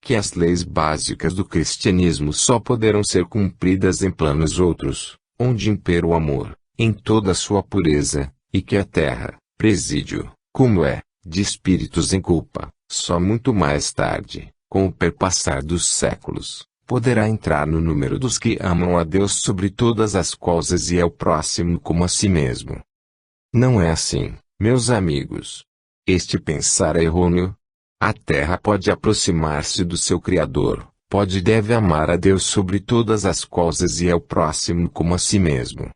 que as leis básicas do cristianismo só poderão ser cumpridas em planos outros, onde impera o amor, em toda a sua pureza, e que a terra, presídio, como é, de espíritos em culpa, só muito mais tarde, com o perpassar dos séculos, poderá entrar no número dos que amam a Deus sobre todas as coisas e ao próximo como a si mesmo. Não é assim, meus amigos. Este pensar é errôneo. A terra pode aproximar-se do seu Criador, pode e deve amar a Deus sobre todas as coisas e ao próximo como a si mesmo.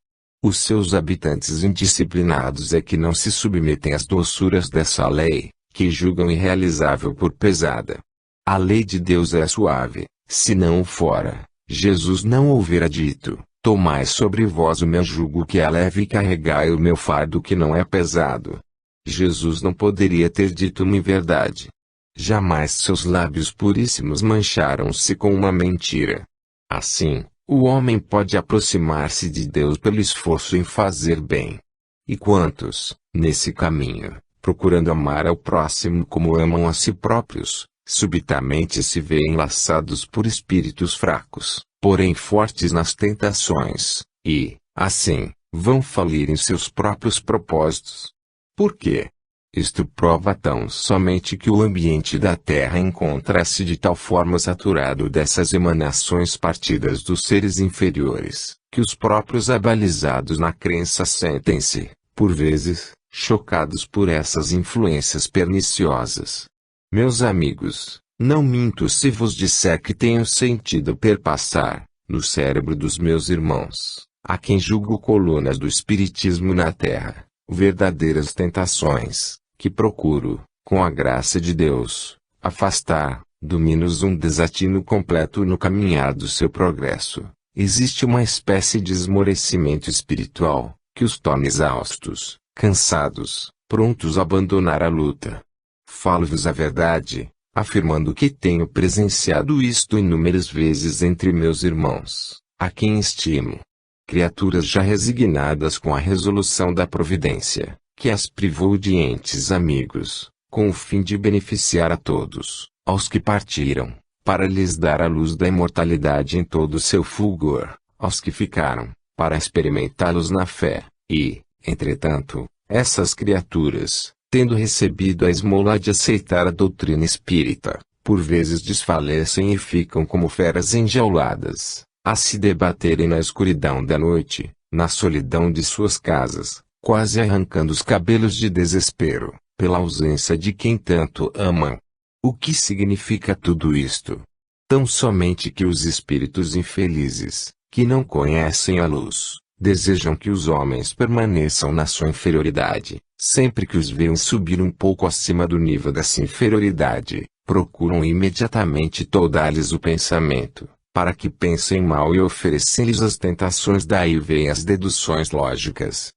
Os seus habitantes indisciplinados é que não se submetem às doçuras dessa lei, que julgam irrealizável por pesada. A lei de Deus é suave, se não o fora, Jesus não houvera dito: tomai sobre vós o meu jugo que é leve e carregai o meu fardo que não é pesado. Jesus não poderia ter dito uma inverdade. Jamais seus lábios puríssimos mancharam-se com uma mentira. Assim, o homem pode aproximar-se de Deus pelo esforço em fazer bem. E quantos, nesse caminho, procurando amar ao próximo como amam a si próprios, subitamente se veem laçados por espíritos fracos, porém fortes nas tentações, e, assim, vão falir em seus próprios propósitos. Por quê? Isto prova tão somente que o ambiente da Terra encontra-se de tal forma saturado dessas emanações partidas dos seres inferiores, que os próprios abalizados na crença sentem-se, por vezes, chocados por essas influências perniciosas. Meus amigos, não minto se vos disser que tenho sentido perpassar, no cérebro dos meus irmãos, a quem julgo colunas do espiritismo na Terra, verdadeiras tentações, que procuro, com a graça de Deus, afastar, do menos um desatino completo no caminhar do seu progresso. Existe uma espécie de esmorecimento espiritual, que os torna exaustos, cansados, prontos a abandonar a luta. Falo-vos a verdade, afirmando que tenho presenciado isto inúmeras vezes entre meus irmãos, a quem estimo. Criaturas já resignadas com a resolução da providência, que as privou de entes amigos, com o fim de beneficiar a todos, aos que partiram, para lhes dar a luz da imortalidade em todo o seu fulgor, aos que ficaram, para experimentá-los na fé, e, entretanto, essas criaturas, tendo recebido a esmola de aceitar a doutrina espírita, por vezes desfalecem e ficam como feras enjauladas, a se debaterem na escuridão da noite, na solidão de suas casas, quase arrancando os cabelos de desespero, pela ausência de quem tanto amam. O que significa tudo isto? Tão somente que os espíritos infelizes, que não conhecem a luz, desejam que os homens permaneçam na sua inferioridade. Sempre que os veem subir um pouco acima do nível dessa inferioridade, procuram imediatamente toldar-lhes o pensamento, para que pensem mal e oferecem-lhes as tentações. Daí vêm as deduções lógicas.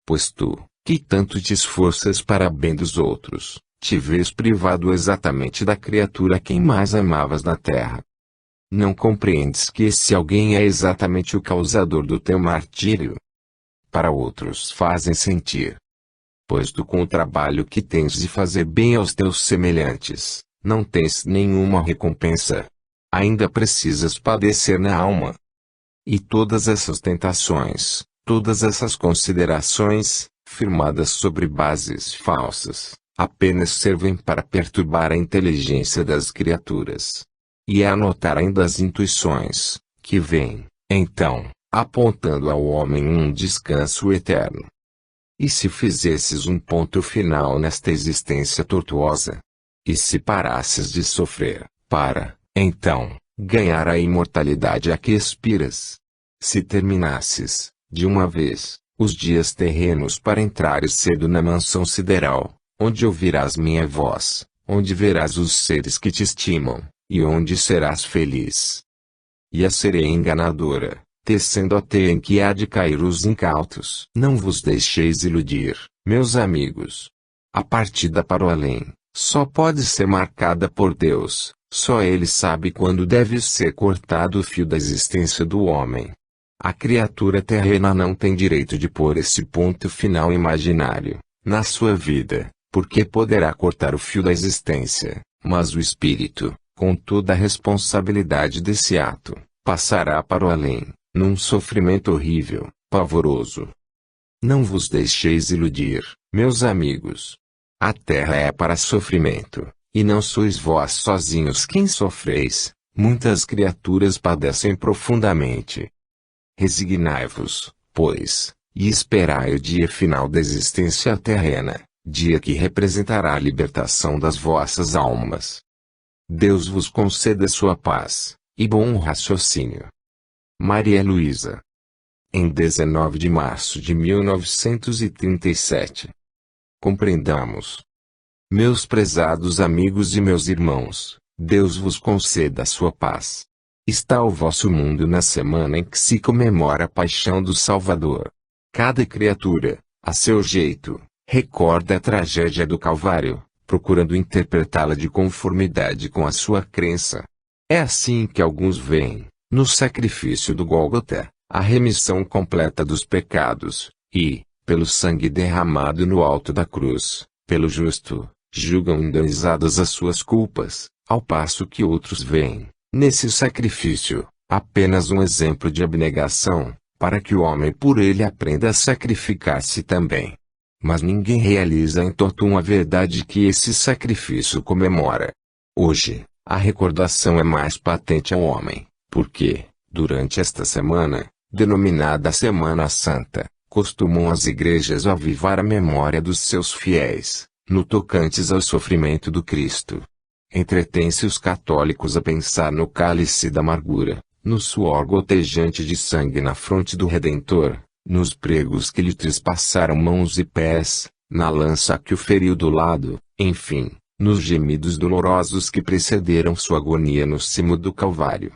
Pois tu, que tanto te esforças para bem dos outros, te vês privado exatamente da criatura a quem mais amavas na terra. Não compreendes que esse alguém é exatamente o causador do teu martírio? Para outros fazem sentir. Pois tu, com o trabalho que tens de fazer bem aos teus semelhantes, não tens nenhuma recompensa. Ainda precisas padecer na alma. E todas essas tentações, todas essas considerações, firmadas sobre bases falsas, apenas servem para perturbar a inteligência das criaturas. E é anotar ainda as intuições, que vêm, então, apontando ao homem um descanso eterno. E se fizesses um ponto final nesta existência tortuosa? E se parasses de sofrer, para, então, ganhar a imortalidade a que aspiras? Se terminasses, de uma vez, os dias terrenos para entrares cedo na mansão sideral, onde ouvirás minha voz, onde verás os seres que te estimam, e onde serás feliz. E a sereia enganadora, tecendo a teia em que há de cair os incautos. Não vos deixeis iludir, meus amigos. A partida para o além, só pode ser marcada por Deus, só Ele sabe quando deve ser cortado o fio da existência do homem. A criatura terrena não tem direito de pôr esse ponto final imaginário, na sua vida, porque poderá cortar o fio da existência, mas o espírito, com toda a responsabilidade desse ato, passará para o além, num sofrimento horrível, pavoroso. Não vos deixeis iludir, meus amigos. A terra é para sofrimento, e não sois vós sozinhos quem sofreis, muitas criaturas padecem profundamente. Resignai-vos, pois, e esperai o dia final da existência terrena, dia que representará a libertação das vossas almas. Deus vos conceda sua paz, e bom raciocínio. Maria Luísa. Em 19 de março de 1937. Compreendamos. Meus prezados amigos e meus irmãos, Deus vos conceda a sua paz. Está o vosso mundo na semana em que se comemora a paixão do Salvador. Cada criatura, a seu jeito, recorda a tragédia do Calvário, procurando interpretá-la de conformidade com a sua crença. É assim que alguns veem, no sacrifício do Gólgota, a remissão completa dos pecados, e, pelo sangue derramado no alto da cruz, pelo justo, julgam indenizadas as suas culpas, ao passo que outros veem, nesse sacrifício, apenas um exemplo de abnegação, para que o homem por ele aprenda a sacrificar-se também. Mas ninguém realiza em totum a verdade que esse sacrifício comemora. Hoje, a recordação é mais patente ao homem, porque, durante esta semana, denominada Semana Santa, costumam as igrejas avivar a memória dos seus fiéis, no tocantes ao sofrimento do Cristo. Entretém-se os católicos a pensar no cálice da amargura, no suor gotejante de sangue na fronte do Redentor, nos pregos que lhe trespassaram mãos e pés, na lança que o feriu do lado, enfim, nos gemidos dolorosos que precederam sua agonia no cimo do Calvário.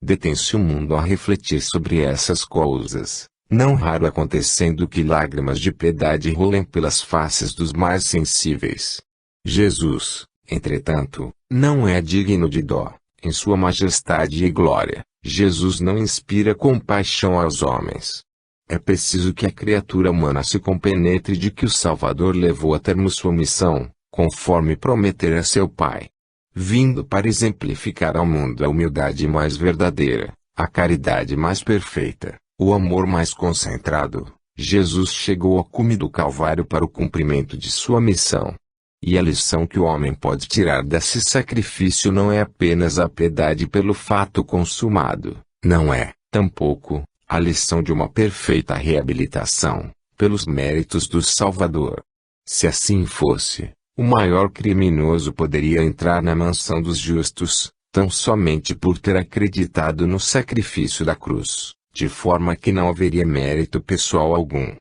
Detém-se o mundo a refletir sobre essas coisas, não raro acontecendo que lágrimas de piedade rolem pelas faces dos mais sensíveis. Jesus, entretanto, não é digno de dó, em sua majestade e glória. Jesus não inspira compaixão aos homens. É preciso que a criatura humana se compenetre de que o Salvador levou a termo sua missão, conforme prometera seu Pai. Vindo para exemplificar ao mundo a humildade mais verdadeira, a caridade mais perfeita, o amor mais concentrado, Jesus chegou ao cume do Calvário para o cumprimento de sua missão. E a lição que o homem pode tirar desse sacrifício não é apenas a piedade pelo fato consumado, não é, tampouco, a lição de uma perfeita reabilitação, pelos méritos do Salvador. Se assim fosse, o maior criminoso poderia entrar na mansão dos justos, tão somente por ter acreditado no sacrifício da cruz, de forma que não haveria mérito pessoal algum.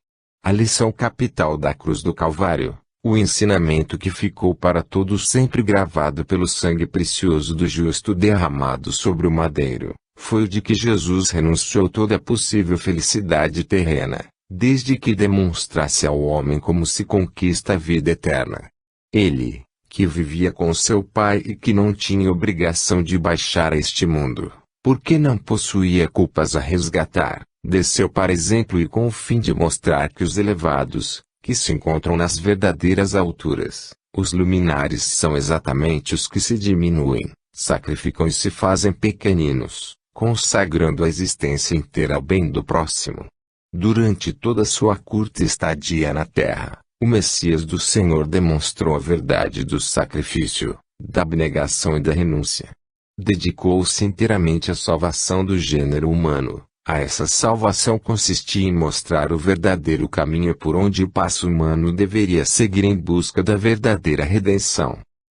A lição capital da cruz do Calvário, o ensinamento que ficou para todos sempre gravado pelo sangue precioso do justo derramado sobre o madeiro, foi o de que Jesus renunciou toda a possível felicidade terrena, desde que demonstrasse ao homem como se conquista a vida eterna. Ele, que vivia com seu Pai e que não tinha obrigação de baixar a este mundo, porque não possuía culpas a resgatar, desceu para exemplo e com o fim de mostrar que os elevados, que se encontram nas verdadeiras alturas, os luminares são exatamente os que se diminuem, sacrificam e se fazem pequeninos, consagrando a existência inteira ao bem do próximo. Durante toda sua curta estadia na terra, o Messias do Senhor demonstrou a verdade do sacrifício, da abnegação e da renúncia. Dedicou-se inteiramente à salvação do gênero humano. A essa salvação consistia em mostrar o verdadeiro caminho por onde o passo humano deveria seguir em busca da verdadeira redenção.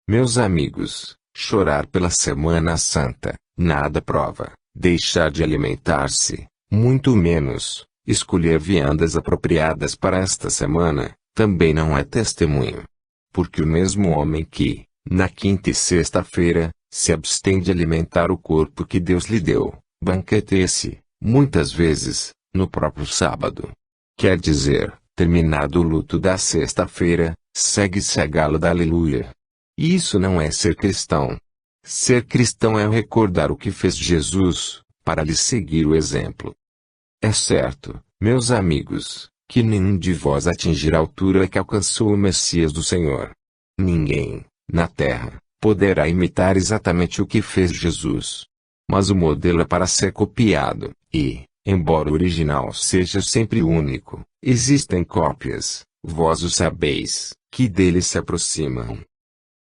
Meus amigos, chorar pela Semana Santa, nada prova, deixar de alimentar-se, muito menos, escolher viandas apropriadas para esta semana, também não é testemunho. Porque o mesmo homem que, na quinta e sexta-feira, se abstém de alimentar o corpo que Deus lhe deu, banqueteia-se, muitas vezes, no próprio sábado. Quer dizer, terminado o luto da sexta-feira, segue-se a gala da aleluia. E isso não é ser cristão. Ser cristão é recordar o que fez Jesus, para lhe seguir o exemplo. É certo, meus amigos, que nenhum de vós atingirá a altura que alcançou o Messias do Senhor. Ninguém, na terra, poderá imitar exatamente o que fez Jesus. Mas o modelo é para ser copiado, e, embora o original seja sempre único, existem cópias, vós o sabeis, que dele se aproximam.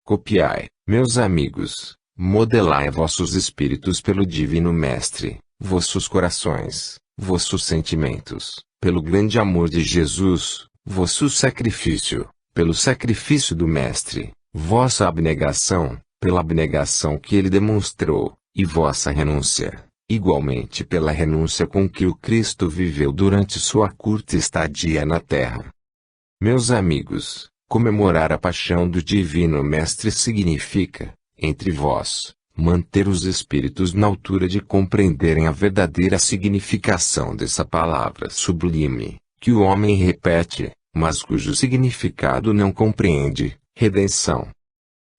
Copiai, meus amigos, modelai vossos espíritos pelo Divino Mestre, vossos corações, vossos sentimentos, pelo grande amor de Jesus, vosso sacrifício, pelo sacrifício do Mestre, vossa abnegação, pela abnegação que ele demonstrou, e vossa renúncia, igualmente pela renúncia com que o Cristo viveu durante sua curta estadia na terra. Meus amigos, comemorar a paixão do Divino Mestre significa, entre vós, manter os espíritos na altura de compreenderem a verdadeira significação dessa palavra sublime, que o homem repete, mas cujo significado não compreende: redenção.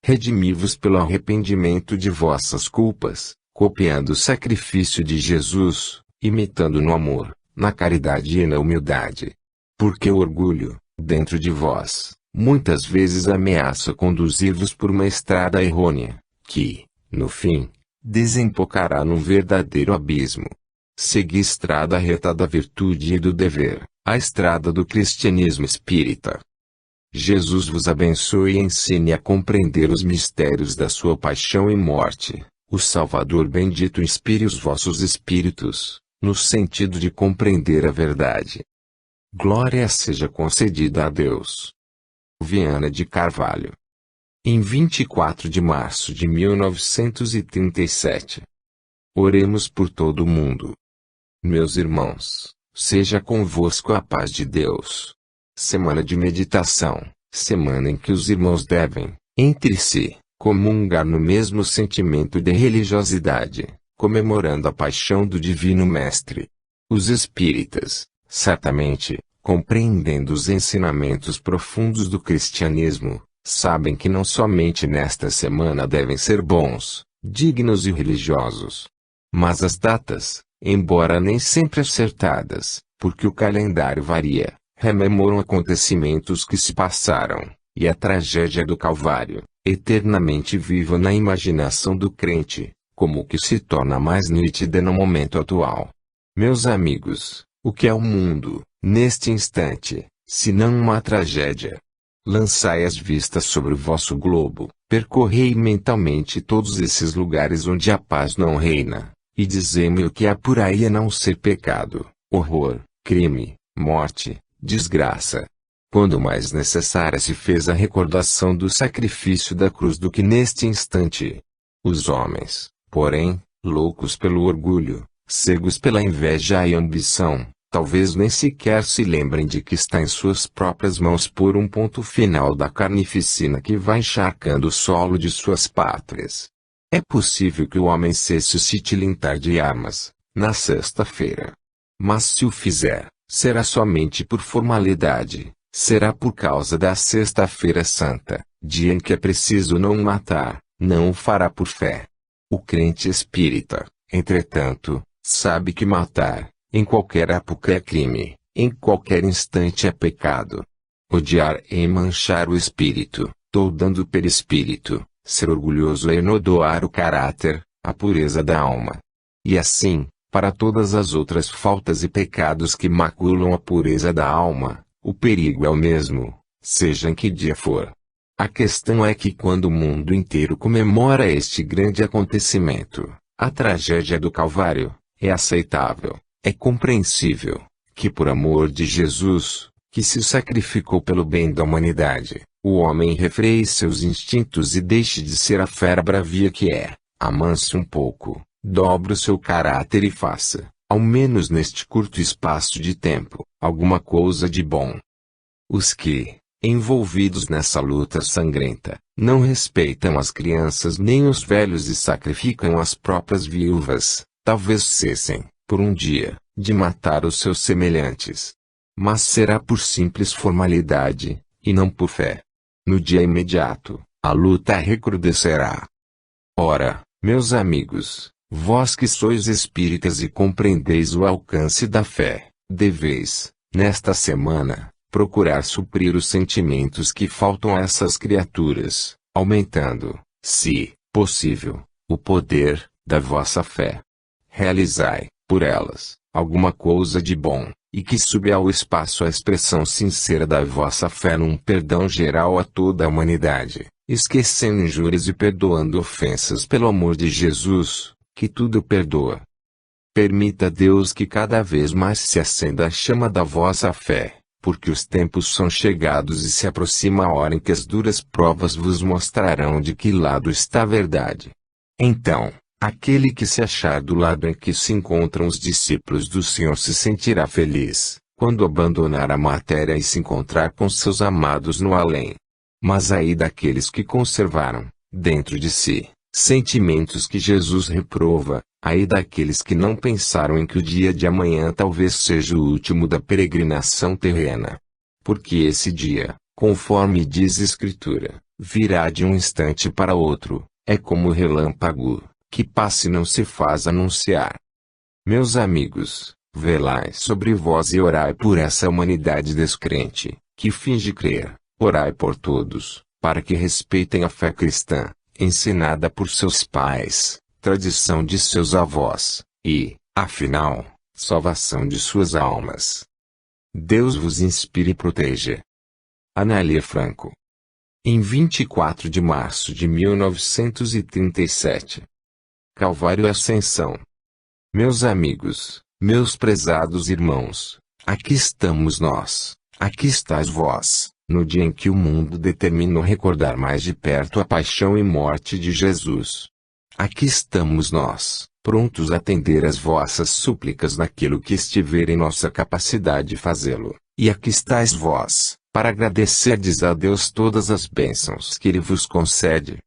Redimi-vos pelo arrependimento de vossas culpas, copiando o sacrifício de Jesus, imitando no amor, na caridade e na humildade. Porque o orgulho, dentro de vós, muitas vezes ameaça conduzir-vos por uma estrada errônea, que, no fim, desembocará num verdadeiro abismo. Segui a estrada reta da virtude e do dever, a estrada do cristianismo espírita. Jesus vos abençoe e ensine a compreender os mistérios da sua paixão e morte. O Salvador bendito inspire os vossos espíritos, no sentido de compreender a verdade. Glória seja concedida a Deus. Viana de Carvalho. Em 24 de março de 1937. Oremos por todo o mundo. Meus irmãos, seja convosco a paz de Deus. Semana de meditação, semana em que os irmãos devem, entre si, comungar no mesmo sentimento de religiosidade, comemorando a paixão do Divino Mestre. Os espíritas, certamente, compreendendo os ensinamentos profundos do cristianismo, sabem que não somente nesta semana devem ser bons, dignos e religiosos. Mas as datas, embora nem sempre acertadas, porque o calendário varia, rememoram acontecimentos que se passaram, e a tragédia do Calvário, eternamente viva na imaginação do crente, como o que se torna mais nítida no momento atual. Meus amigos, o que é o mundo, neste instante, senão uma tragédia? Lançai as vistas sobre o vosso globo, percorrei mentalmente todos esses lugares onde a paz não reina, e dizei-me o que há por aí a não ser pecado, horror, crime, morte, desgraça. Quando mais necessária se fez a recordação do sacrifício da cruz do que neste instante. Os homens, porém, loucos pelo orgulho, cegos pela inveja e ambição, talvez nem sequer se lembrem de que está em suas próprias mãos pôr um ponto final da carnificina que vai encharcando o solo de suas pátrias. É possível que o homem cesse se tilintar de armas, na sexta-feira. Mas se o fizer, será somente por formalidade, será por causa da Sexta-feira Santa, dia em que é preciso não matar, não o fará por fé. O crente espírita, entretanto, sabe que matar, em qualquer época é crime, em qualquer instante é pecado. Odiar é manchar o espírito, toldando o perispírito, ser orgulhoso é enodoar o caráter, a pureza da alma. E assim, para todas as outras faltas e pecados que maculam a pureza da alma, o perigo é o mesmo, seja em que dia for. A questão é que quando o mundo inteiro comemora este grande acontecimento, a tragédia do Calvário, é aceitável, é compreensível, que por amor de Jesus, que se sacrificou pelo bem da humanidade, o homem refreie seus instintos e deixe de ser a fera bravia que é, amance um pouco, dobre o seu caráter e faça, ao menos neste curto espaço de tempo, alguma coisa de bom. Os que, envolvidos nessa luta sangrenta, não respeitam as crianças nem os velhos e sacrificam as próprias viúvas, talvez cessem, por um dia, de matar os seus semelhantes. Mas será por simples formalidade, e não por fé. No dia imediato, a luta recrudescerá. Ora, meus amigos, vós que sois espíritas e compreendeis o alcance da fé, deveis, nesta semana, procurar suprir os sentimentos que faltam a essas criaturas, aumentando, se possível, o poder da vossa fé. Realizai, por elas, alguma coisa de bom, e que suba ao espaço a expressão sincera da vossa fé num perdão geral a toda a humanidade, esquecendo injúrias e perdoando ofensas pelo amor de Jesus, que tudo perdoa. Permita a Deus que cada vez mais se acenda a chama da vossa fé, porque os tempos são chegados e se aproxima a hora em que as duras provas vos mostrarão de que lado está a verdade. Então, aquele que se achar do lado em que se encontram os discípulos do Senhor se sentirá feliz, quando abandonar a matéria e se encontrar com seus amados no além. Mas ai daqueles que conservaram, dentro de si, sentimentos que Jesus reprova, ai daqueles que não pensaram em que o dia de amanhã talvez seja o último da peregrinação terrena. Porque esse dia, conforme diz a Escritura, virá de um instante para outro, é como o relâmpago, que passa e não se faz anunciar. Meus amigos, velai sobre vós e orai por essa humanidade descrente, que finge crer, orai por todos, para que respeitem a fé cristã, ensinada por seus pais, tradição de seus avós, e, afinal, salvação de suas almas. Deus vos inspire e proteja. Anália Franco. Em 24 de março de 1937. Calvário e Ascensão. Meus amigos, meus prezados irmãos, aqui estamos nós, aqui estáis vós, no dia em que o mundo determinou recordar mais de perto a paixão e morte de Jesus. Aqui estamos nós, prontos a atender às vossas súplicas naquilo que estiver em nossa capacidade fazê-lo, e aqui estáis vós, para agradecerdes a Deus todas as bênçãos que Ele vos concede.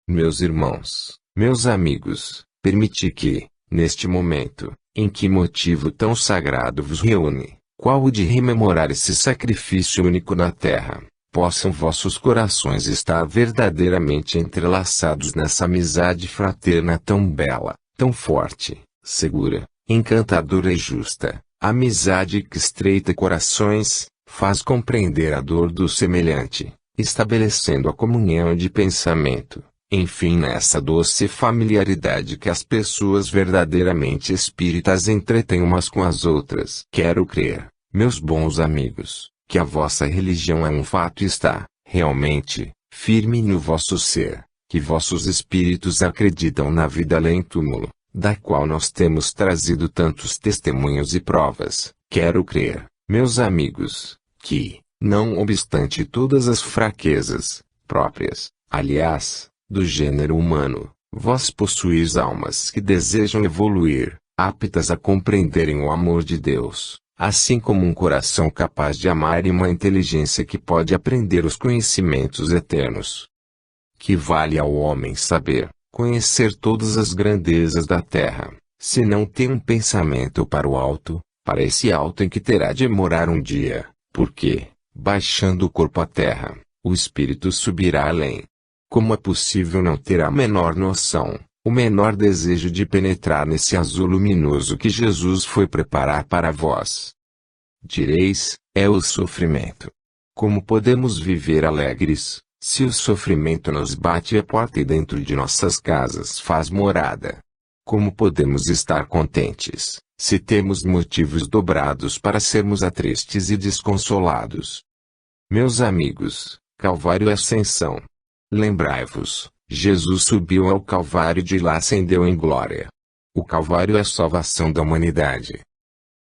Meus irmãos, meus amigos, permiti que, neste momento, em que motivo tão sagrado vos reúne, qual o de rememorar esse sacrifício único na terra, possam vossos corações estar verdadeiramente entrelaçados nessa amizade fraterna tão bela, tão forte, segura, encantadora e justa, amizade que estreita corações, faz compreender a dor do semelhante, estabelecendo a comunhão de pensamento, enfim nessa doce familiaridade que as pessoas verdadeiramente espíritas entretêm umas com as outras. Quero crer, meus bons amigos, que a vossa religião é um fato e está, realmente, firme no vosso ser, que vossos espíritos acreditam na vida além túmulo, da qual nós temos trazido tantos testemunhos e provas. Quero crer, meus amigos, que, não obstante todas as fraquezas, próprias, aliás, do gênero humano, vós possuís almas que desejam evoluir, aptas a compreenderem o amor de Deus, assim como um coração capaz de amar e uma inteligência que pode aprender os conhecimentos eternos. Que vale ao homem saber, conhecer todas as grandezas da terra, se não tem um pensamento para o alto, para esse alto em que terá de morar um dia, porque, baixando o corpo à terra, o espírito subirá além. Como é possível não ter a menor noção, o menor desejo de penetrar nesse azul luminoso que Jesus foi preparar para vós? Direis, é o sofrimento. Como podemos viver alegres, se o sofrimento nos bate à porta e dentro de nossas casas faz morada? Como podemos estar contentes, se temos motivos dobrados para sermos tristes e desconsolados? Meus amigos, Calvário e Ascensão. Lembrai-vos, Jesus subiu ao Calvário e de lá ascendeu em glória. O Calvário é a salvação da humanidade.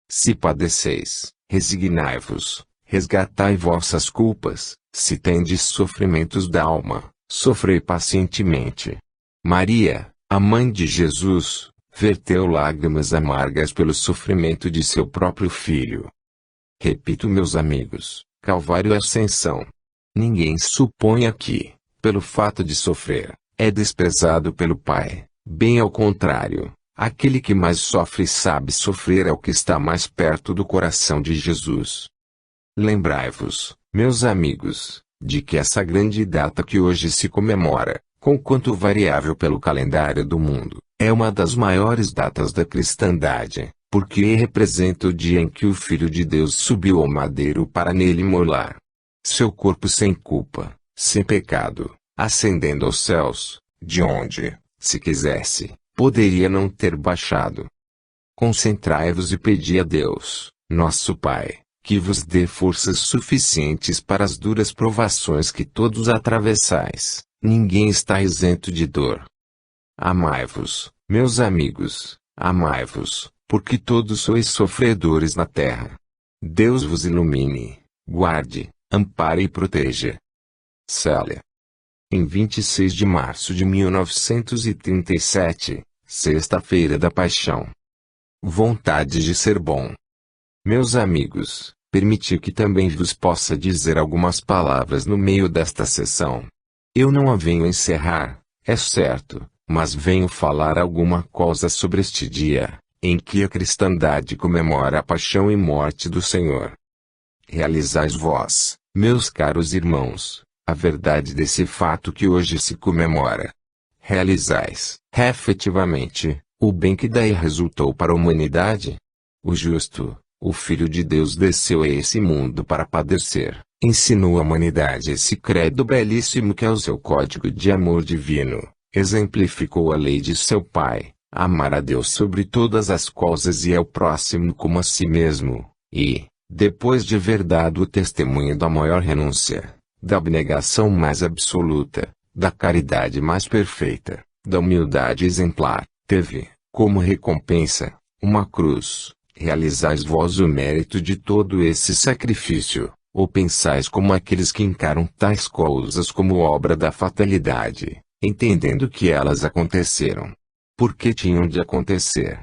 Se padeceis, resignai-vos, resgatai vossas culpas, se tendes sofrimentos da alma, sofrei pacientemente. Maria, a mãe de Jesus, verteu lágrimas amargas pelo sofrimento de seu próprio filho. Repito, meus amigos, Calvário e Ascensão. Ninguém suponha que, pelo fato de sofrer, é desprezado pelo Pai. Bem ao contrário, aquele que mais sofre e sabe sofrer é o que está mais perto do coração de Jesus. Lembrai-vos, meus amigos, de que essa grande data que hoje se comemora, conquanto variável pelo calendário do mundo, é uma das maiores datas da cristandade, porque representa o dia em que o Filho de Deus subiu ao madeiro para nele molar. Seu corpo sem culpa, sem pecado, ascendendo aos céus, de onde, se quisesse, poderia não ter baixado. Concentrai-vos e pedi a Deus, nosso Pai, que vos dê forças suficientes para as duras provações que todos atravessais. Ninguém está isento de dor. Amai-vos, meus amigos, amai-vos, porque todos sois sofredores na terra. Deus vos ilumine, guarde, ampare e proteja. Célia. Em 26 de março de 1937, sexta-feira da Paixão. Vontade de ser bom. Meus amigos, permiti que também vos possa dizer algumas palavras no meio desta sessão. Eu não a venho encerrar, é certo, mas venho falar alguma coisa sobre este dia, em que a cristandade comemora a paixão e morte do Senhor. Realizais vós, meus caros irmãos, a verdade desse fato que hoje se comemora. Realizais, efetivamente, o bem que daí resultou para a humanidade? O justo, o Filho de Deus desceu a esse mundo para padecer, ensinou à humanidade esse credo belíssimo que é o seu código de amor divino, exemplificou a lei de seu Pai, amar a Deus sobre todas as coisas e ao próximo como a si mesmo, e, depois de haver dado o testemunho da maior renúncia, da abnegação mais absoluta, da caridade mais perfeita, da humildade exemplar, teve, como recompensa, uma cruz. Realizais vós o mérito de todo esse sacrifício, ou pensais como aqueles que encaram tais coisas como obra da fatalidade, entendendo que elas aconteceram? Porque tinham de acontecer.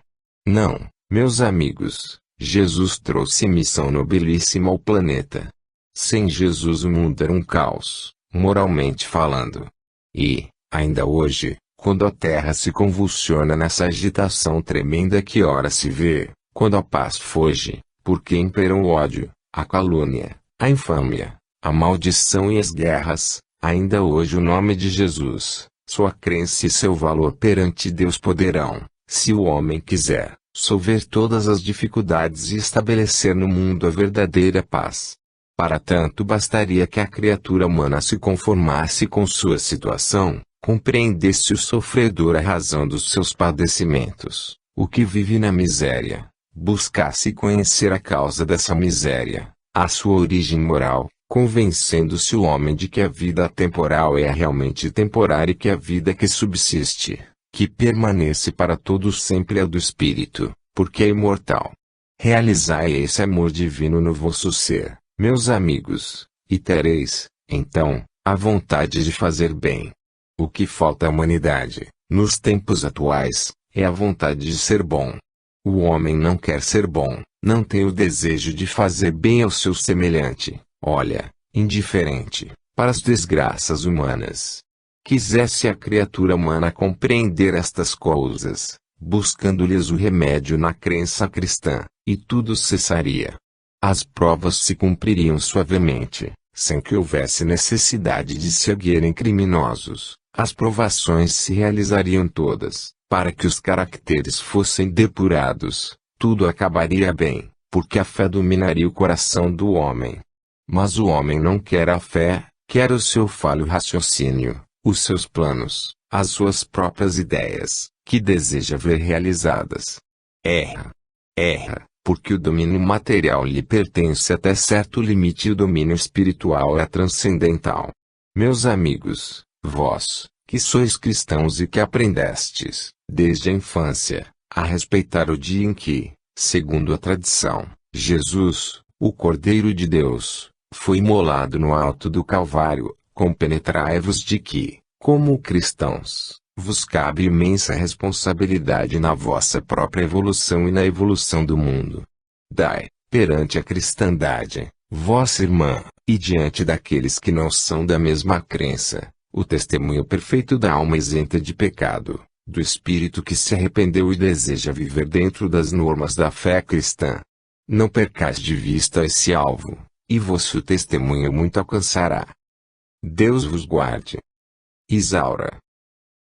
Não, meus amigos, Jesus trouxe missão nobilíssima ao planeta. Sem Jesus o mundo era um caos, moralmente falando. E, ainda hoje, quando a terra se convulsiona nessa agitação tremenda que ora se vê, quando a paz foge, porque imperam o ódio, a calúnia, a infâmia, a maldição e as guerras, ainda hoje o nome de Jesus, sua crença e seu valor perante Deus poderão, se o homem quiser, solver todas as dificuldades e estabelecer no mundo a verdadeira paz. Para tanto bastaria que a criatura humana se conformasse com sua situação, compreendesse o sofredor a razão dos seus padecimentos, o que vive na miséria, buscasse conhecer a causa dessa miséria, a sua origem moral, convencendo-se o homem de que a vida temporal é realmente temporária e que a vida que subsiste, que permanece para todos sempre é do Espírito, porque é imortal. Realizai esse amor divino no vosso ser, meus amigos, e tereis, então, a vontade de fazer bem. O que falta à humanidade, nos tempos atuais, é a vontade de ser bom. O homem não quer ser bom, não tem o desejo de fazer bem ao seu semelhante, olha, indiferente, para as desgraças humanas. Quisesse a criatura humana compreender estas coisas, buscando-lhes o remédio na crença cristã, e tudo cessaria. As provas se cumpririam suavemente, sem que houvesse necessidade de seguirem criminosos, as provações se realizariam todas. Para que os caracteres fossem depurados, tudo acabaria bem, porque a fé dominaria o coração do homem. Mas o homem não quer a fé, quer o seu falho raciocínio, os seus planos, as suas próprias ideias, que deseja ver realizadas. Erra, porque o domínio material lhe pertence até certo limite e o domínio espiritual é transcendental. Meus amigos, vós, que sois cristãos e que aprendestes, desde a infância, a respeitar o dia em que, segundo a tradição, Jesus, o Cordeiro de Deus, foi imolado no alto do Calvário, compenetrai-vos de que, como cristãos, vos cabe imensa responsabilidade na vossa própria evolução e na evolução do mundo. Dai, perante a cristandade, vossa irmã, e diante daqueles que não são da mesma crença, o testemunho perfeito da alma isenta de pecado, do espírito que se arrependeu e deseja viver dentro das normas da fé cristã. Não percais de vista esse alvo, e vosso testemunho muito alcançará. Deus vos guarde. Isaura.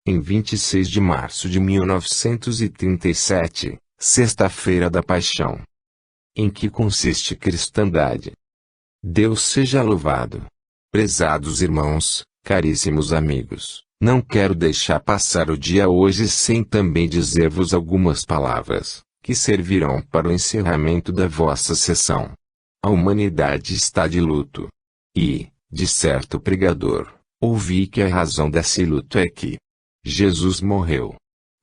Em 26 de março de 1937, sexta-feira da Paixão. Em que consiste cristandade? Deus seja louvado. Prezados irmãos, caríssimos amigos, Não quero deixar passar o dia hoje sem também dizer-vos algumas palavras, que servirão para o encerramento da vossa sessão. A humanidade está de luto. E, de certo pregador, ouvi que a razão desse luto é que Jesus morreu.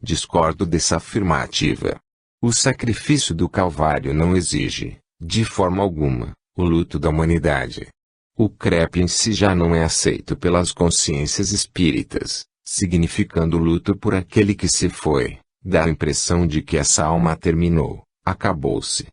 Discordo dessa afirmativa. O sacrifício do Calvário não exige, de forma alguma, o luto da humanidade. O crepe em si já não é aceito pelas consciências espíritas, significando luto por aquele que se foi, dá a impressão de que essa alma terminou, acabou-se.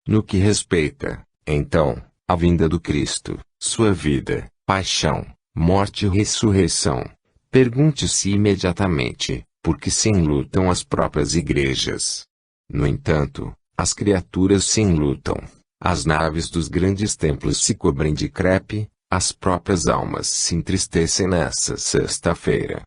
No que respeita, então, à vinda do Cristo, sua vida, paixão, morte e ressurreição, pergunte-se imediatamente, por que se enlutam as próprias igrejas? No entanto, as criaturas se enlutam. As naves dos grandes templos se cobrem de crepe, as próprias almas se entristecem nessa sexta-feira.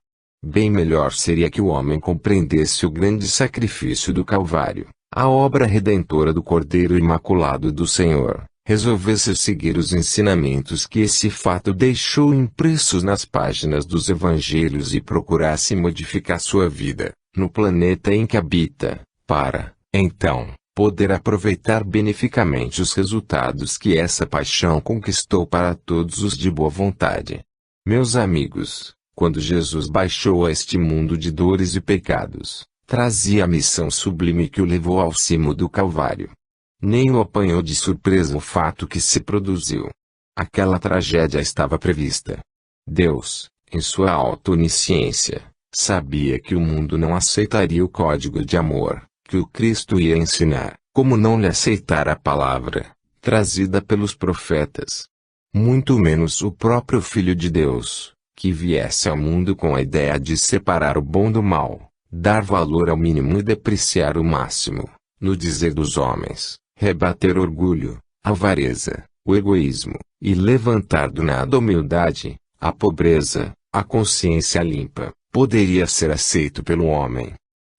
Bem melhor seria que o homem compreendesse o grande sacrifício do Calvário, a obra redentora do Cordeiro Imaculado do Senhor, resolvesse seguir os ensinamentos que esse fato deixou impressos nas páginas dos evangelhos e procurasse modificar sua vida, no planeta em que habita, para, então, poder aproveitar beneficamente os resultados que essa paixão conquistou para todos os de boa vontade. Meus amigos, quando Jesus baixou a este mundo de dores e pecados, trazia a missão sublime que o levou ao cimo do Calvário. Nem o apanhou de surpresa o fato que se produziu. Aquela tragédia estava prevista. Deus, em sua auto-onisciência, sabia que o mundo não aceitaria o código de amor que o Cristo ia ensinar, como não lhe aceitar a palavra, trazida pelos profetas. Muito menos o próprio Filho de Deus, que viesse ao mundo com a ideia de separar o bom do mal, dar valor ao mínimo e depreciar o máximo, no dizer dos homens, rebater o orgulho, a avareza, o egoísmo, e levantar do nada a humildade, a pobreza, a consciência limpa, poderia ser aceito pelo homem.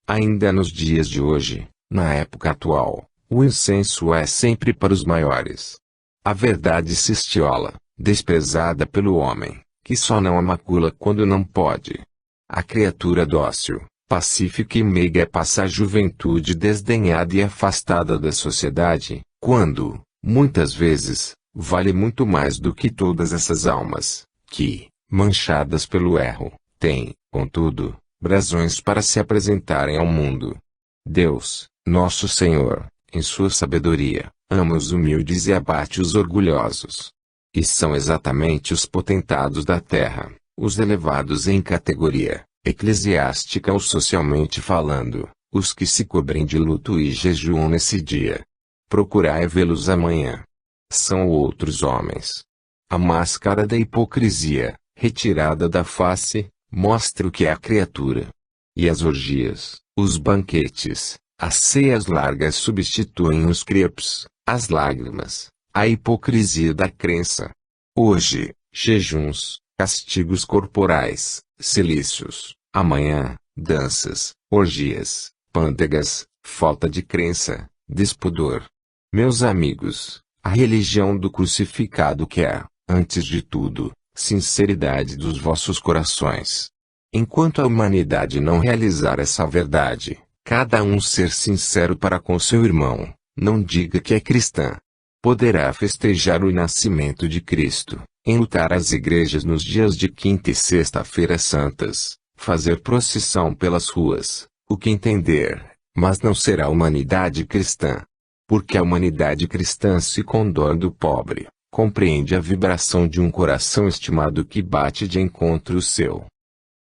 Ainda nos dias de hoje, na época atual, o incenso é sempre para os maiores. A verdade se estiola, desprezada pelo homem, que só não a macula quando não pode. A criatura dócil, pacífica e meiga passa a juventude desdenhada e afastada da sociedade, quando, muitas vezes, vale muito mais do que todas essas almas, que, manchadas pelo erro, têm, contudo, brasões para se apresentarem ao mundo. Deus, nosso Senhor, em sua sabedoria, ama os humildes e abate os orgulhosos. E são exatamente os potentados da terra, os elevados em categoria eclesiástica ou socialmente falando, os que se cobrem de luto e jejuam nesse dia. Procurai vê-los amanhã. São outros homens. A máscara da hipocrisia, retirada da face, mostra o que é a criatura. E as orgias, os banquetes, as ceias largas substituem os crepes, as lágrimas, a hipocrisia da crença. Hoje, jejuns, castigos corporais, cilícios, amanhã, danças, orgias, pândegas, falta de crença, despudor. Meus amigos, a religião do crucificado quer, antes de tudo, sinceridade dos vossos corações. Enquanto a humanidade não realizar essa verdade, cada um ser sincero para com seu irmão, não diga que é cristã. Poderá festejar o nascimento de Cristo, enlutar as igrejas nos dias de quinta e sexta-feira santas, fazer procissão pelas ruas, o que entender, mas não será humanidade cristã. Porque a humanidade cristã se condói do pobre, compreende a vibração de um coração estimado que bate de encontro o seu.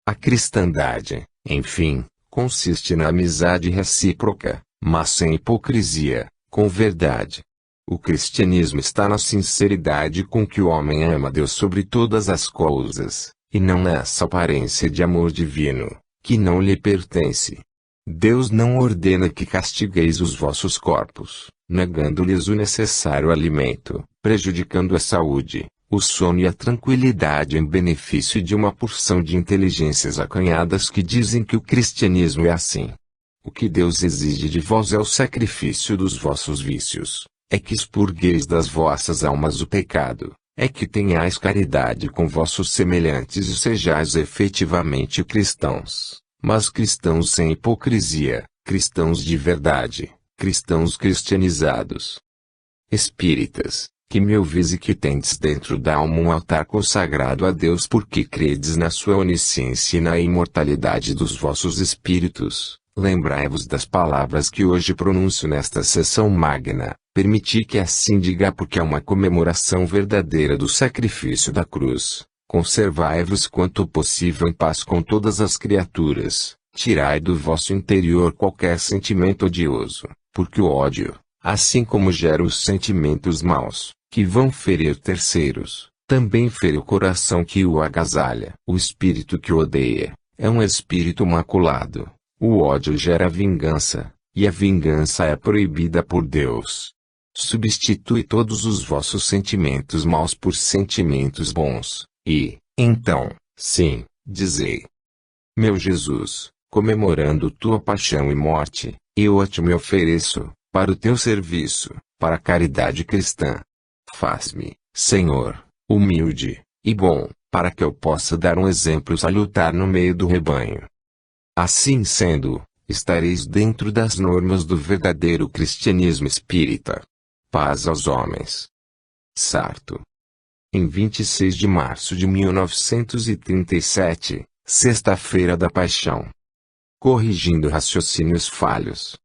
A cristandade, enfim, consiste na amizade recíproca, mas sem hipocrisia, com verdade. O cristianismo está na sinceridade com que o homem ama Deus sobre todas as coisas, e não nessa aparência de amor divino, que não lhe pertence. Deus não ordena que castigueis os vossos corpos, negando-lhes o necessário alimento, prejudicando a saúde, o sono e a tranquilidade em benefício de uma porção de inteligências acanhadas que dizem que o cristianismo é assim. O que Deus exige de vós é o sacrifício dos vossos vícios, é que expurgueis das vossas almas o pecado, é que tenhais caridade com vossos semelhantes e sejais efetivamente cristãos, mas cristãos sem hipocrisia, cristãos de verdade, cristãos cristianizados. Espíritas, que me ouvis e que tendes dentro da alma um altar consagrado a Deus porque credes na sua onisciência e na imortalidade dos vossos espíritos, lembrai-vos das palavras que hoje pronuncio nesta sessão magna, permiti que assim diga porque é uma comemoração verdadeira do sacrifício da cruz. Conservai-vos quanto possível em paz com todas as criaturas, tirai do vosso interior qualquer sentimento odioso, porque o ódio, assim como gera os sentimentos maus, que vão ferir terceiros, também fere o coração que o agasalha. O espírito que odeia, é um espírito maculado. O ódio gera vingança, e a vingança é proibida por Deus. Substitui todos os vossos sentimentos maus por sentimentos bons, e, então, sim, dizei: meu Jesus, comemorando tua paixão e morte, eu a te me ofereço, para o teu serviço, para a caridade cristã. Faz-me, Senhor, humilde e bom, para que eu possa dar um exemplo salutar no meio do rebanho. Assim sendo, estareis dentro das normas do verdadeiro cristianismo espírita. Paz aos homens. Sarto. Em 26 de março de 1937, sexta-feira da Paixão. Corrigindo raciocínios falhos.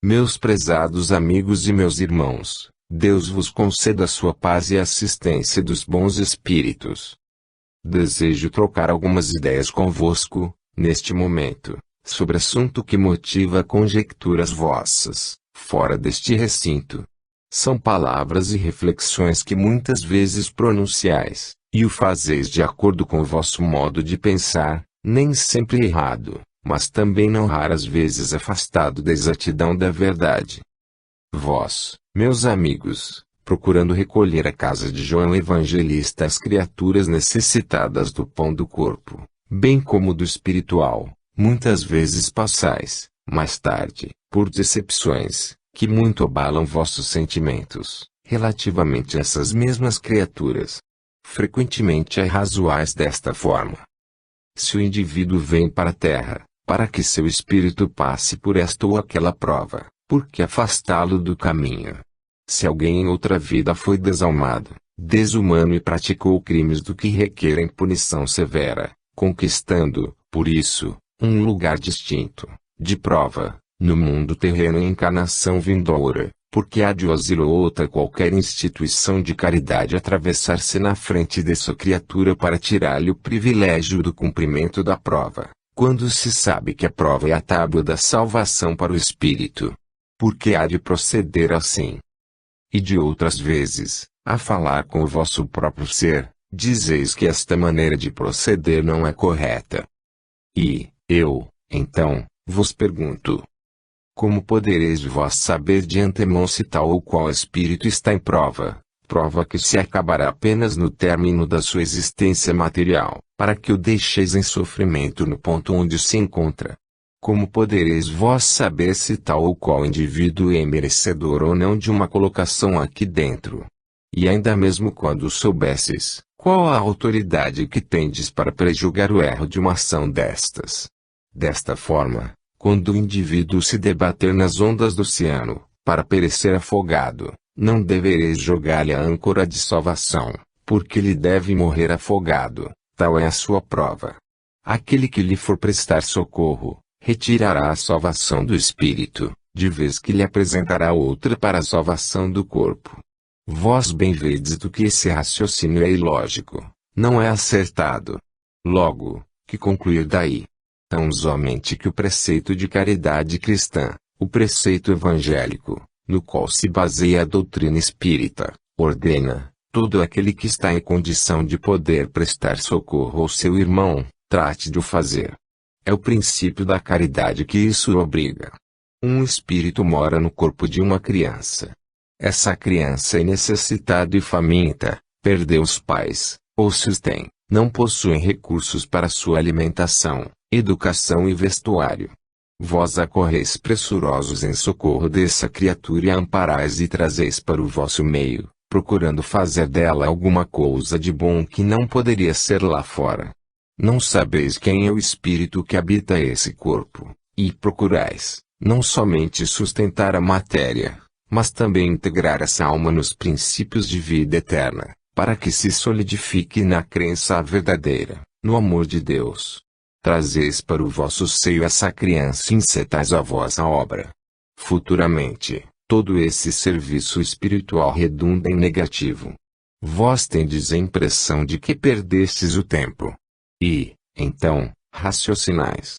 Meus prezados amigos e meus irmãos, Deus vos conceda a sua paz e a assistência dos bons espíritos. Desejo trocar algumas ideias convosco, neste momento, sobre assunto que motiva conjecturas vossas, fora deste recinto. São palavras e reflexões que muitas vezes pronunciais, e o fazeis de acordo com o vosso modo de pensar, nem sempre errado, mas também não raras vezes afastado da exatidão da verdade. Vós, meus amigos, procurando recolher à casa de João Evangelista as criaturas necessitadas do pão do corpo, bem como do espiritual, muitas vezes passais, mais tarde, por decepções, que muito abalam vossos sentimentos, relativamente a essas mesmas criaturas. Frequentemente arrazoais desta forma: se o indivíduo vem para a terra, para que seu espírito passe por esta ou aquela prova, por que afastá-lo do caminho? Se alguém em outra vida foi desalmado, desumano e praticou crimes do que requerem punição severa, conquistando, por isso, um lugar distinto, de prova, no mundo terreno em encarnação vindoura, porque há de asilo ou outra qualquer instituição de caridade atravessar-se na frente de sua criatura para tirar-lhe o privilégio do cumprimento da prova, quando se sabe que a prova é a tábua da salvação para o espírito. Porque há de proceder assim? E de outras vezes, a falar com o vosso próprio ser, dizeis que esta maneira de proceder não é correta. E, eu, então, vos pergunto: como podereis vós saber de antemão se tal ou qual espírito está em prova, prova que se acabará apenas no término da sua existência material, para que o deixeis em sofrimento no ponto onde se encontra? Como podereis vós saber se tal ou qual indivíduo é merecedor ou não de uma colocação aqui dentro? E ainda mesmo quando soubesses, qual a autoridade que tendes para prejulgar o erro de uma ação destas? Desta forma, quando o indivíduo se debater nas ondas do oceano, para perecer afogado, não devereis jogar-lhe a âncora de salvação, porque ele deve morrer afogado, tal é a sua prova. Aquele que lhe for prestar socorro, retirará a salvação do espírito, de vez que lhe apresentará outra para a salvação do corpo. Vós bem vedes do que esse raciocínio é ilógico, não é acertado. Logo, que concluir daí? Tão somente que o preceito de caridade cristã, o preceito evangélico, no qual se baseia a doutrina espírita, ordena: todo aquele que está em condição de poder prestar socorro ao seu irmão, trate de o fazer. É o princípio da caridade que isso obriga. Um espírito mora no corpo de uma criança. Essa criança é necessitada e faminta, perdeu os pais, ou se os tem, não possuem recursos para sua alimentação, educação e vestuário. Vós acorreis pressurosos em socorro dessa criatura e a amparais e trazeis para o vosso meio, procurando fazer dela alguma coisa de bom que não poderia ser lá fora. Não sabeis quem é o Espírito que habita esse corpo, e procurais, não somente sustentar a matéria, mas também integrar essa alma nos princípios de vida eterna, para que se solidifique na crença verdadeira, no amor de Deus. Trazeis para o vosso seio essa criança e encetais a vossa obra. Futuramente, todo esse serviço espiritual redunda em negativo. Vós tendes a impressão de que perdestes o tempo. E, então, raciocinais.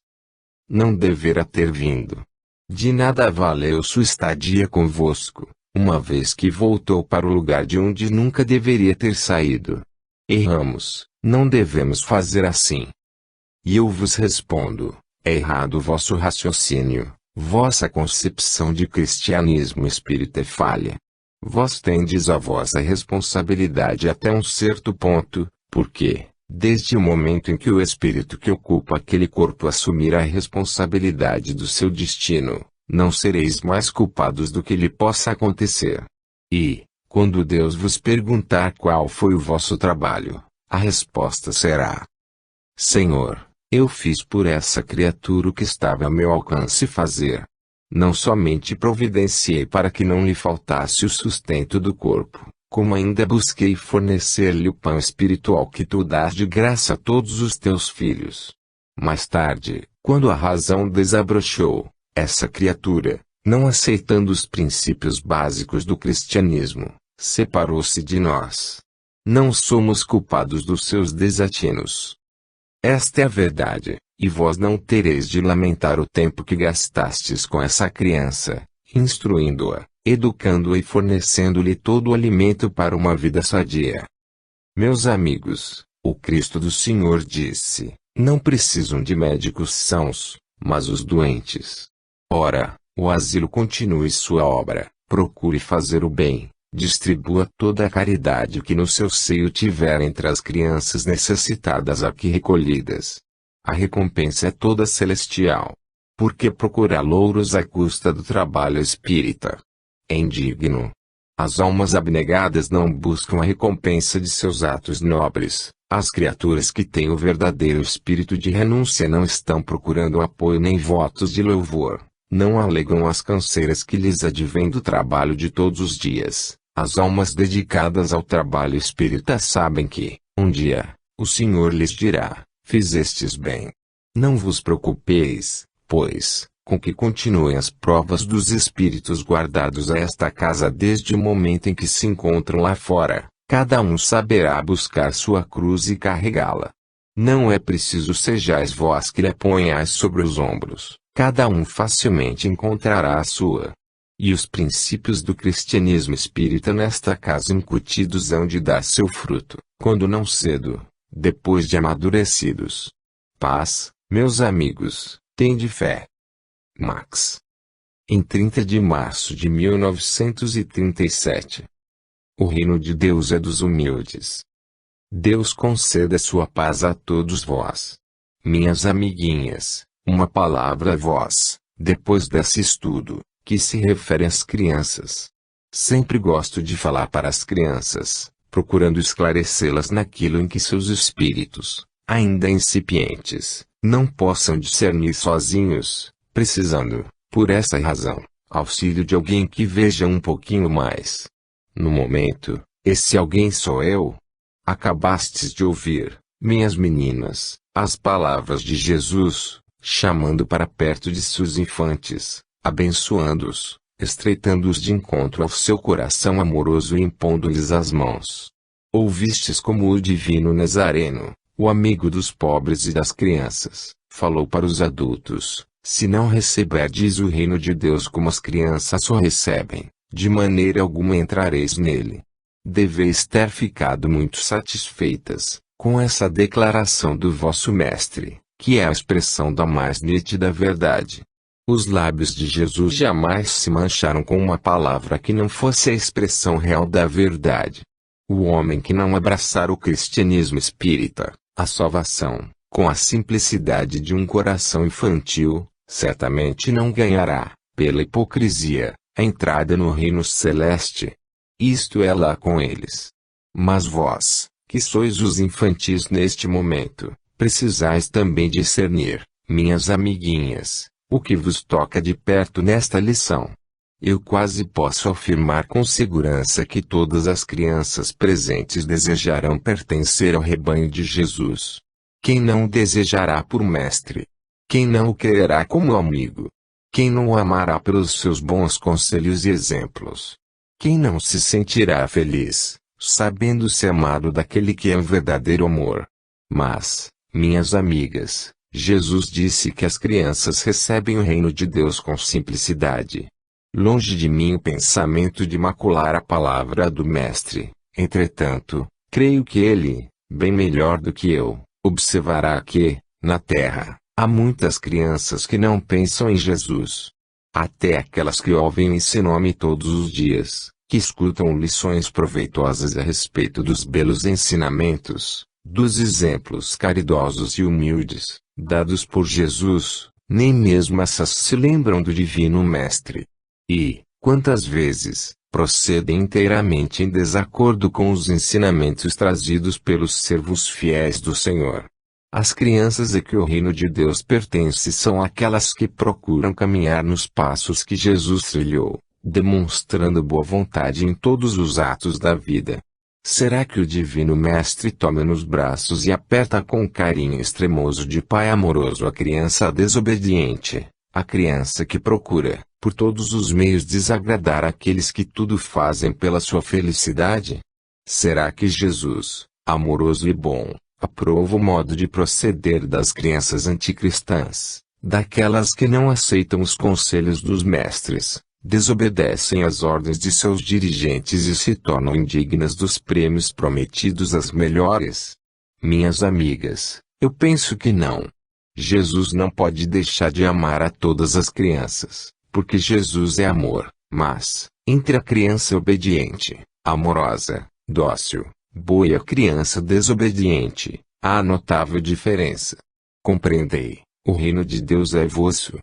Não deverá ter vindo. De nada valeu sua estadia convosco, uma vez que voltou para o lugar de onde nunca deveria ter saído. Erramos, não devemos fazer assim. E eu vos respondo, é errado o vosso raciocínio, vossa concepção de cristianismo espírita é falha. Vós tendes a vossa responsabilidade até um certo ponto, porque, desde o momento em que o espírito que ocupa aquele corpo assumir a responsabilidade do seu destino, não sereis mais culpados do que lhe possa acontecer. E, quando Deus vos perguntar qual foi o vosso trabalho, a resposta será: Senhor, eu fiz por essa criatura o que estava a meu alcance fazer. Não somente providenciei para que não lhe faltasse o sustento do corpo, como ainda busquei fornecer-lhe o pão espiritual que tu dás de graça a todos os teus filhos. Mais tarde, quando a razão desabrochou, essa criatura, não aceitando os princípios básicos do cristianismo, separou-se de nós. Não somos culpados dos seus desatinos. Esta é a verdade, e vós não tereis de lamentar o tempo que gastastes com essa criança, instruindo-a, educando-a e fornecendo-lhe todo o alimento para uma vida sadia. Meus amigos, o Cristo do Senhor disse, não precisam de médicos sãos, mas os doentes. Ora, o asilo continue sua obra, procure fazer o bem, distribua toda a caridade que no seu seio tiver entre as crianças necessitadas aqui recolhidas. A recompensa é toda celestial. Por que procurar louros à custa do trabalho espírita? É indigno. As almas abnegadas não buscam a recompensa de seus atos nobres. As criaturas que têm o verdadeiro espírito de renúncia não estão procurando apoio nem votos de louvor. Não alegam as canseiras que lhes advêm do trabalho de todos os dias. As almas dedicadas ao trabalho espírita sabem que, um dia, o Senhor lhes dirá: fizestes bem. Não vos preocupeis, pois, com que continuem as provas dos espíritos guardados a esta casa desde o momento em que se encontram lá fora. Cada um saberá buscar sua cruz e carregá-la. Não é preciso sejais vós que lhe ponhais sobre os ombros. Cada um facilmente encontrará a sua. E os princípios do cristianismo espírita nesta casa incutidos hão de dar seu fruto, quando não cedo, depois de amadurecidos. Paz, meus amigos, tende fé. Max. Em 30 de março de 1937. O reino de Deus é dos humildes. Deus conceda sua paz a todos vós. Minhas amiguinhas, uma palavra a vós, depois desse estudo, que se refere às crianças. Sempre gosto de falar para as crianças, procurando esclarecê-las naquilo em que seus espíritos, ainda incipientes, não possam discernir sozinhos, precisando, por essa razão, auxílio de alguém que veja um pouquinho mais. No momento, esse alguém sou eu. Acabastes de ouvir, minhas meninas, as palavras de Jesus, chamando para perto de seus infantes, abençoando-os, estreitando-os de encontro ao seu coração amoroso e impondo-lhes as mãos. Ouvistes como o divino Nazareno, o amigo dos pobres e das crianças, falou para os adultos: se não receberdes o reino de Deus como as crianças o recebem, de maneira alguma entrareis nele. Deveis ter ficado muito satisfeitas com essa declaração do vosso Mestre, que é a expressão da mais nítida verdade. Os lábios de Jesus jamais se mancharam com uma palavra que não fosse a expressão real da verdade. O homem que não abraçar o cristianismo espírita, a salvação, com a simplicidade de um coração infantil, certamente não ganhará, pela hipocrisia, a entrada no reino celeste. Isto é lá com eles. Mas vós, que sois os infantis neste momento, precisais também discernir, minhas amiguinhas, o que vos toca de perto nesta lição. Eu quase posso afirmar com segurança que todas as crianças presentes desejarão pertencer ao rebanho de Jesus. Quem não o desejará por mestre? Quem não o quererá como amigo? Quem não o amará pelos seus bons conselhos e exemplos? Quem não se sentirá feliz, sabendo-se amado daquele que é o verdadeiro amor? Mas, minhas amigas, Jesus disse que as crianças recebem o reino de Deus com simplicidade. Longe de mim o pensamento de macular a palavra do Mestre, entretanto, creio que ele, bem melhor do que eu, observará que, na terra, há muitas crianças que não pensam em Jesus. Até aquelas que ouvem esse nome todos os dias, que escutam lições proveitosas a respeito dos belos ensinamentos, dos exemplos caridosos e humildes, dados por Jesus, nem mesmo essas se lembram do Divino Mestre. E, quantas vezes, procedem inteiramente em desacordo com os ensinamentos trazidos pelos servos fiéis do Senhor. As crianças a que o reino de Deus pertence são aquelas que procuram caminhar nos passos que Jesus trilhou, demonstrando boa vontade em todos os atos da vida. Será que o Divino Mestre toma nos braços e aperta com carinho extremoso de pai amoroso a criança desobediente, a criança que procura, por todos os meios desagradar aqueles que tudo fazem pela sua felicidade? Será que Jesus, amoroso e bom, aprova o modo de proceder das crianças anticristãs, daquelas que não aceitam os conselhos dos mestres, desobedecem às ordens de seus dirigentes e se tornam indignas dos prêmios prometidos às melhores? Minhas amigas, eu penso que não. Jesus não pode deixar de amar a todas as crianças, porque Jesus é amor, mas, entre a criança obediente, amorosa, dócil, boa e a criança desobediente, há notável diferença. Compreendei, o reino de Deus é vosso.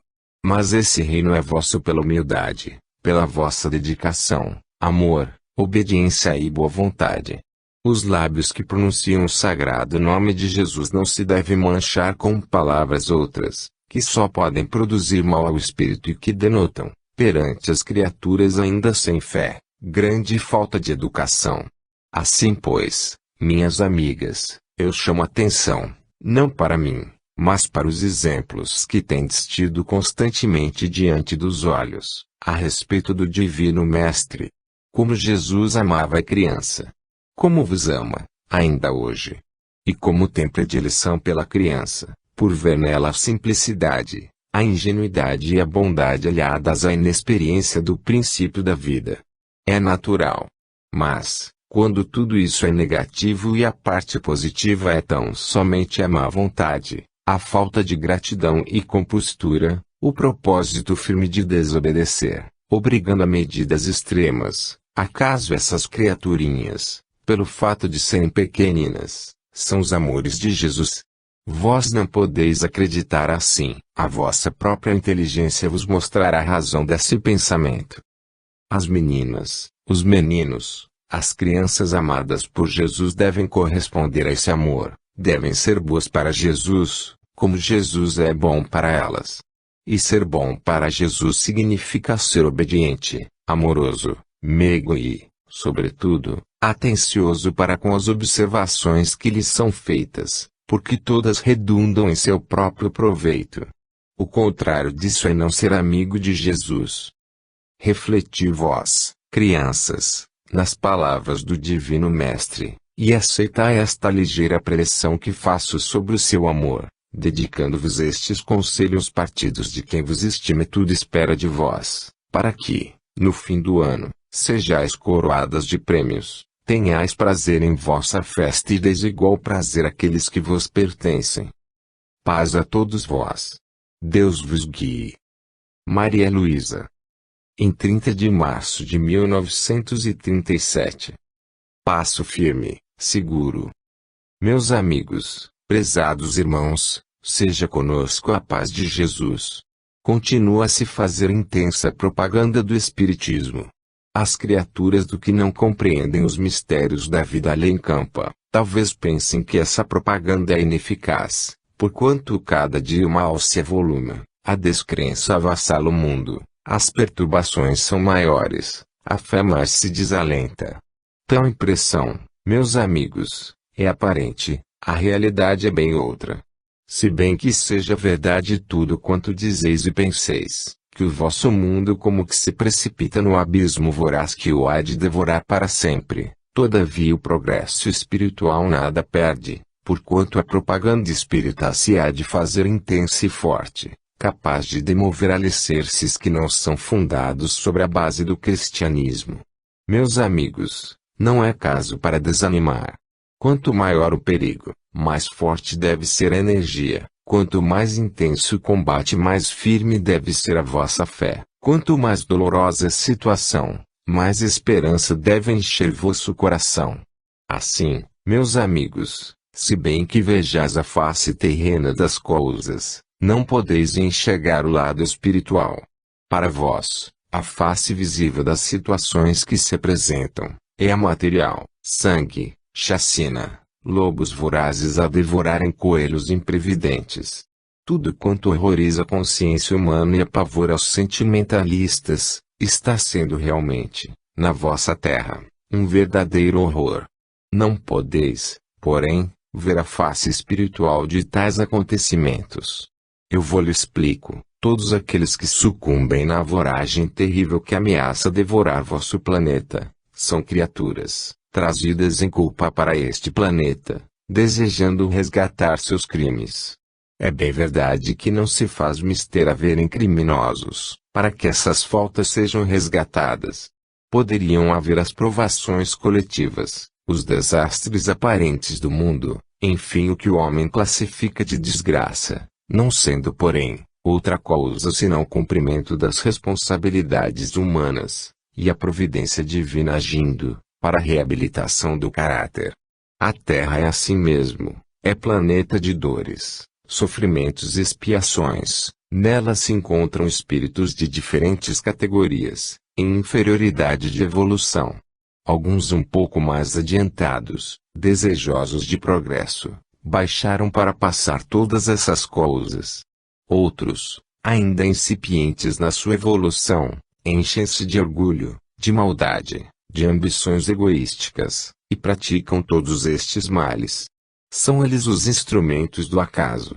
Mas esse reino é vosso pela humildade, pela vossa dedicação, amor, obediência e boa vontade. Os lábios que pronunciam o sagrado nome de Jesus não se devem manchar com palavras outras, que só podem produzir mal ao espírito e que denotam, perante as criaturas ainda sem fé, grande falta de educação. Assim pois, minhas amigas, eu chamo atenção, não para mim, mas para os exemplos que tendes tido constantemente diante dos olhos, a respeito do Divino Mestre. Como Jesus amava a criança. Como vos ama, ainda hoje. E como tem predileção pela criança, por ver nela a simplicidade, a ingenuidade e a bondade aliadas à inexperiência do princípio da vida. É natural. Mas, quando tudo isso é negativo e a parte positiva é tão somente a má vontade, a falta de gratidão e compostura, o propósito firme de desobedecer, obrigando a medidas extremas, acaso essas criaturinhas, pelo fato de serem pequeninas, são os amores de Jesus? Vós não podeis acreditar assim, a vossa própria inteligência vos mostrará a razão desse pensamento. As meninas, os meninos, as crianças amadas por Jesus devem corresponder a esse amor, devem ser boas para Jesus, como Jesus é bom para elas. E ser bom para Jesus significa ser obediente, amoroso, meigo e, sobretudo, atencioso para com as observações que lhes são feitas, porque todas redundam em seu próprio proveito. O contrário disso é não ser amigo de Jesus. Refleti vós, crianças, nas palavras do Divino Mestre, e aceitai esta ligeira preleção que faço sobre o seu amor, dedicando-vos estes conselhos partidos de quem vos estima e tudo espera de vós, para que, no fim do ano, sejais coroadas de prêmios, tenhais prazer em vossa festa e desigual prazer àqueles que vos pertencem. Paz a todos vós. Deus vos guie. Maria Luísa. Em 30 de março de 1937. Passo firme, seguro. Meus amigos, prezados irmãos, seja conosco a paz de Jesus. Continua a se fazer intensa propaganda do Espiritismo. As criaturas do que não compreendem os mistérios da vida além campa, talvez pensem que essa propaganda é ineficaz, porquanto cada dia o mal se avoluma, a descrença avassala o mundo, as perturbações são maiores, a fé mais se desalenta. Tal impressão, meus amigos, é aparente, a realidade é bem outra. Se bem que seja verdade tudo quanto dizeis e penseis, que o vosso mundo como que se precipita no abismo voraz que o há de devorar para sempre, todavia o progresso espiritual nada perde, porquanto a propaganda espírita se há de fazer intensa e forte, capaz de demover alicerces que não são fundados sobre a base do cristianismo. Meus amigos, não é caso para desanimar. Quanto maior o perigo, mais forte deve ser a energia. Quanto mais intenso o combate, mais firme deve ser a vossa fé. Quanto mais dolorosa a situação, mais esperança deve encher vosso coração. Assim, meus amigos, se bem que vejais a face terrena das coisas, não podeis enxergar o lado espiritual. Para vós, a face visível das situações que se apresentam, é a material, sangue, chacina, lobos vorazes a devorarem coelhos imprevidentes. Tudo quanto horroriza a consciência humana e apavora os sentimentalistas, está sendo realmente, na vossa terra, um verdadeiro horror. Não podeis, porém, ver a face espiritual de tais acontecimentos. Eu vou-lhe explico. Todos aqueles que sucumbem na voragem terrível que ameaça devorar vosso planeta, são criaturas trazidas em culpa para este planeta, desejando resgatar seus crimes. É bem verdade que não se faz mister haverem criminosos, para que essas faltas sejam resgatadas. Poderiam haver as provações coletivas, os desastres aparentes do mundo, enfim o que o homem classifica de desgraça, não sendo porém, outra coisa senão o cumprimento das responsabilidades humanas, e a providência divina agindo, para a reabilitação do caráter. A Terra é assim mesmo, é planeta de dores, sofrimentos e expiações. Nela se encontram espíritos de diferentes categorias, em inferioridade de evolução. Alguns um pouco mais adiantados, desejosos de progresso, baixaram para passar todas essas coisas. Outros, ainda incipientes na sua evolução, enchem-se de orgulho, de maldade, de ambições egoísticas, e praticam todos estes males. São eles os instrumentos do acaso.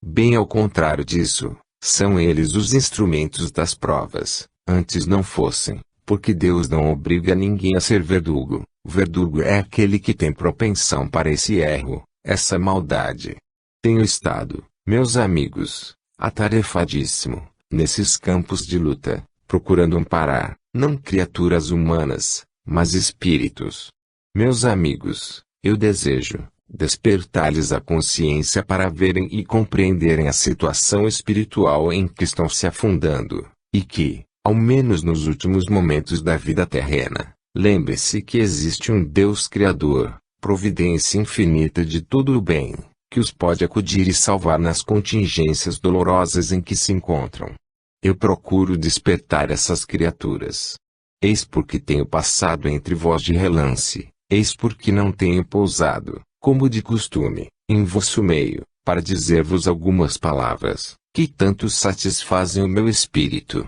Bem ao contrário disso, são eles os instrumentos das provas, antes não fossem, porque Deus não obriga ninguém a ser verdugo. Verdugo é aquele que tem propensão para esse erro, essa maldade. Tenho estado, meus amigos, atarefadíssimo, nesses campos de luta, procurando amparar, não criaturas humanas, mas espíritos. Meus amigos, eu desejo despertar-lhes a consciência para verem e compreenderem a situação espiritual em que estão se afundando, e que, ao menos nos últimos momentos da vida terrena, lembre-se que existe um Deus Criador, providência infinita de todo o bem, que os pode acudir e salvar nas contingências dolorosas em que se encontram. Eu procuro despertar essas criaturas. Eis porque tenho passado entre vós de relance, eis porque não tenho pousado, como de costume, em vosso meio, para dizer-vos algumas palavras, que tanto satisfazem o meu espírito.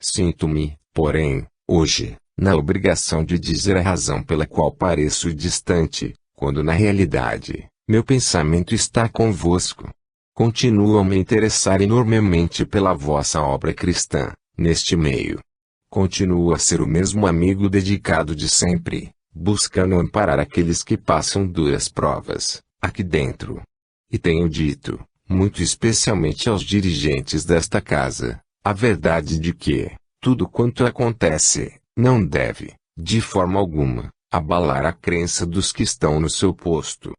Sinto-me, porém, hoje, na obrigação de dizer a razão pela qual pareço distante, quando na realidade, meu pensamento está convosco. Continuo a me interessar enormemente pela vossa obra cristã, neste meio. Continuo a ser o mesmo amigo dedicado de sempre, buscando amparar aqueles que passam duras provas, aqui dentro. E tenho dito, muito especialmente aos dirigentes desta casa, a verdade de que, tudo quanto acontece, não deve, de forma alguma, abalar a crença dos que estão no seu posto.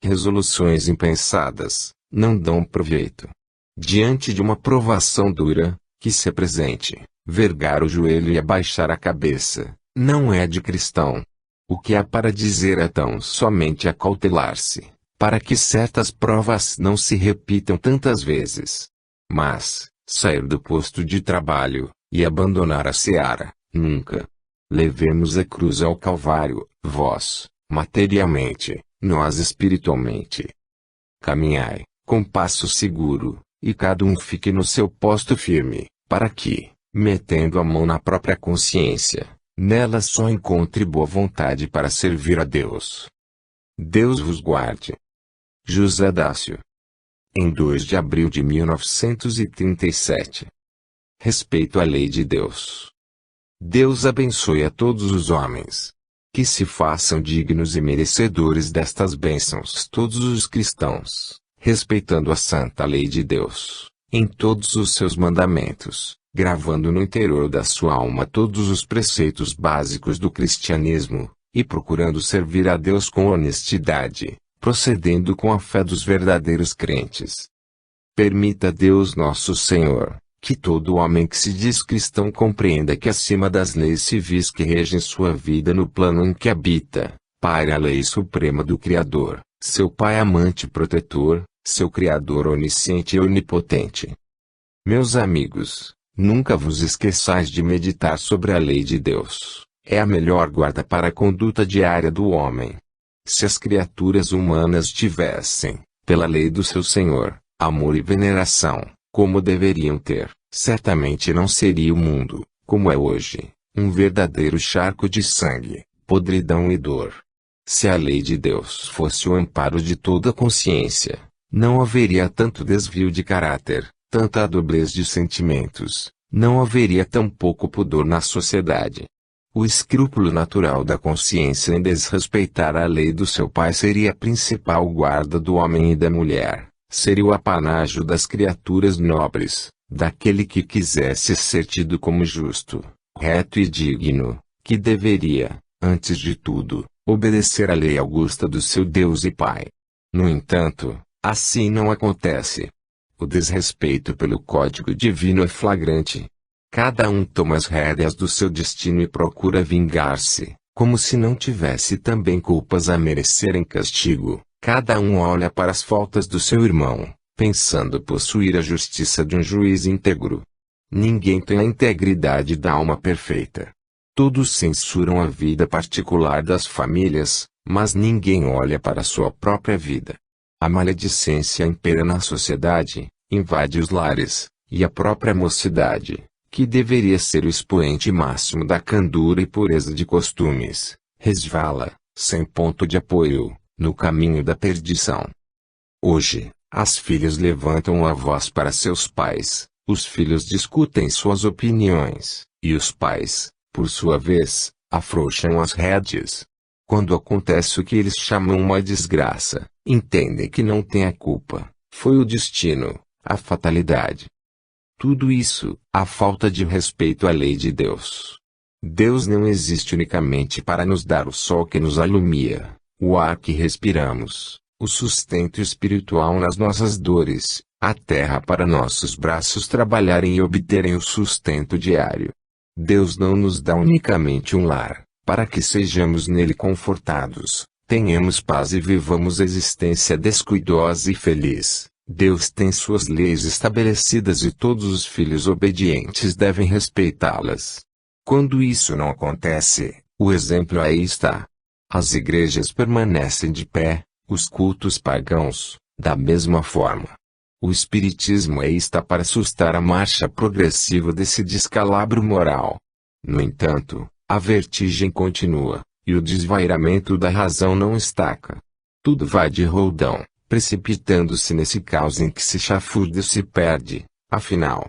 Resoluções impensadas não dão proveito. Diante de uma provação dura, que se apresente, vergar o joelho e abaixar a cabeça, não é de cristão. O que há para dizer é tão somente acautelar-se, para que certas provas não se repitam tantas vezes. Mas, sair do posto de trabalho, e abandonar a seara, nunca. Levemos a cruz ao Calvário, vós, materialmente, nós espiritualmente. Caminhai, com passo seguro, e cada um fique no seu posto firme, para que, metendo a mão na própria consciência, nela só encontre boa vontade para servir a Deus. Deus vos guarde. José Dácio. Em 2 de abril de 1937. Respeito à lei de Deus. Deus abençoe a todos os homens. Que se façam dignos e merecedores destas bênçãos todos os cristãos, respeitando a santa lei de Deus, em todos os seus mandamentos, gravando no interior da sua alma todos os preceitos básicos do cristianismo, e procurando servir a Deus com honestidade, procedendo com a fé dos verdadeiros crentes. Permita Deus nosso Senhor, que todo homem que se diz cristão compreenda que acima das leis civis que regem sua vida no plano em que habita, paira a lei suprema do Criador, seu Pai amante e protetor, seu Criador onisciente e onipotente. Meus amigos, nunca vos esqueçais de meditar sobre a lei de Deus. É a melhor guarda para a conduta diária do homem. Se as criaturas humanas tivessem, pela lei do seu Senhor, amor e veneração, como deveriam ter, certamente não seria o mundo, como é hoje, um verdadeiro charco de sangue, podridão e dor. Se a lei de Deus fosse o amparo de toda consciência, não haveria tanto desvio de caráter, tanta doblez de sentimentos, não haveria tão pouco pudor na sociedade. O escrúpulo natural da consciência em desrespeitar a lei do seu Pai seria a principal guarda do homem e da mulher. Seria o apanágio das criaturas nobres, daquele que quisesse ser tido como justo, reto e digno, que deveria, antes de tudo, obedecer à lei augusta do seu Deus e Pai. No entanto, assim não acontece. O desrespeito pelo código divino é flagrante. Cada um toma as rédeas do seu destino e procura vingar-se, como se não tivesse também culpas a merecerem castigo. Cada um olha para as faltas do seu irmão, pensando possuir a justiça de um juiz íntegro. Ninguém tem a integridade da alma perfeita. Todos censuram a vida particular das famílias, mas ninguém olha para a sua própria vida. A maledicência impera na sociedade, invade os lares, e a própria mocidade, que deveria ser o expoente máximo da candura e pureza de costumes, resvala, sem ponto de apoio, no caminho da perdição. Hoje, as filhas levantam a voz para seus pais, os filhos discutem suas opiniões, e os pais, por sua vez, afrouxam as rédeas. Quando acontece o que eles chamam uma desgraça, entendem que não têm a culpa, foi o destino, a fatalidade. Tudo isso, a falta de respeito à lei de Deus. Deus não existe unicamente para nos dar o sol que nos alumia, o ar que respiramos, o sustento espiritual nas nossas dores, a terra para nossos braços trabalharem e obterem o sustento diário. Deus não nos dá unicamente um lar, para que sejamos nele confortados, tenhamos paz e vivamos existência descuidosa e feliz. Deus tem suas leis estabelecidas e todos os filhos obedientes devem respeitá-las. Quando isso não acontece, o exemplo aí está. As igrejas permanecem de pé, os cultos pagãos, da mesma forma. O espiritismo aí está para assustar a marcha progressiva desse descalabro moral. No entanto, a vertigem continua, e o desvairamento da razão não estaca. Tudo vai de roldão, precipitando-se nesse caos em que se chafurda e se perde, afinal.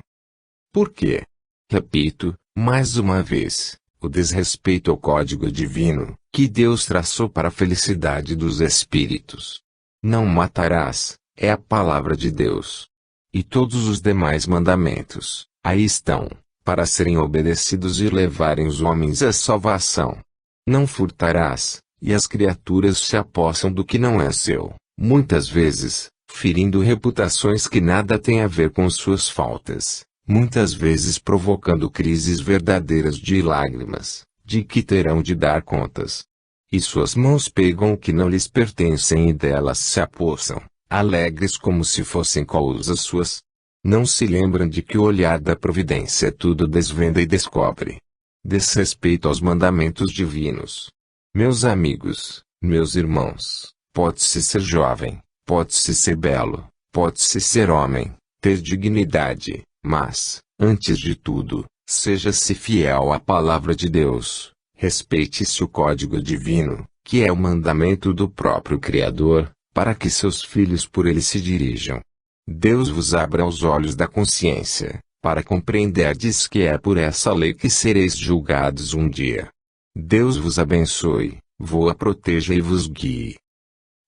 Por quê? Repito, mais uma vez, o desrespeito ao código divino, que Deus traçou para a felicidade dos espíritos. Não matarás, é a palavra de Deus. E todos os demais mandamentos, aí estão, para serem obedecidos e levarem os homens à salvação. Não furtarás, e as criaturas se apossam do que não é seu, muitas vezes, ferindo reputações que nada têm a ver com suas faltas, muitas vezes provocando crises verdadeiras de lágrimas, de que terão de dar contas. E suas mãos pegam o que não lhes pertencem e delas se apossam, alegres como se fossem causas suas. Não se lembram de que o olhar da providência tudo desvenda e descobre. desrespeito aos mandamentos divinos. Meus amigos, meus irmãos, pode-se ser jovem, pode-se ser belo, pode-se ser homem, ter dignidade, mas, antes de tudo, seja-se fiel à palavra de Deus, respeite-se o código divino, que é o mandamento do próprio Criador, para que seus filhos por ele se dirijam. Deus vos abra os olhos da consciência, para compreenderdes que é por essa lei que sereis julgados um dia. Deus vos abençoe, voa proteja e vos guie.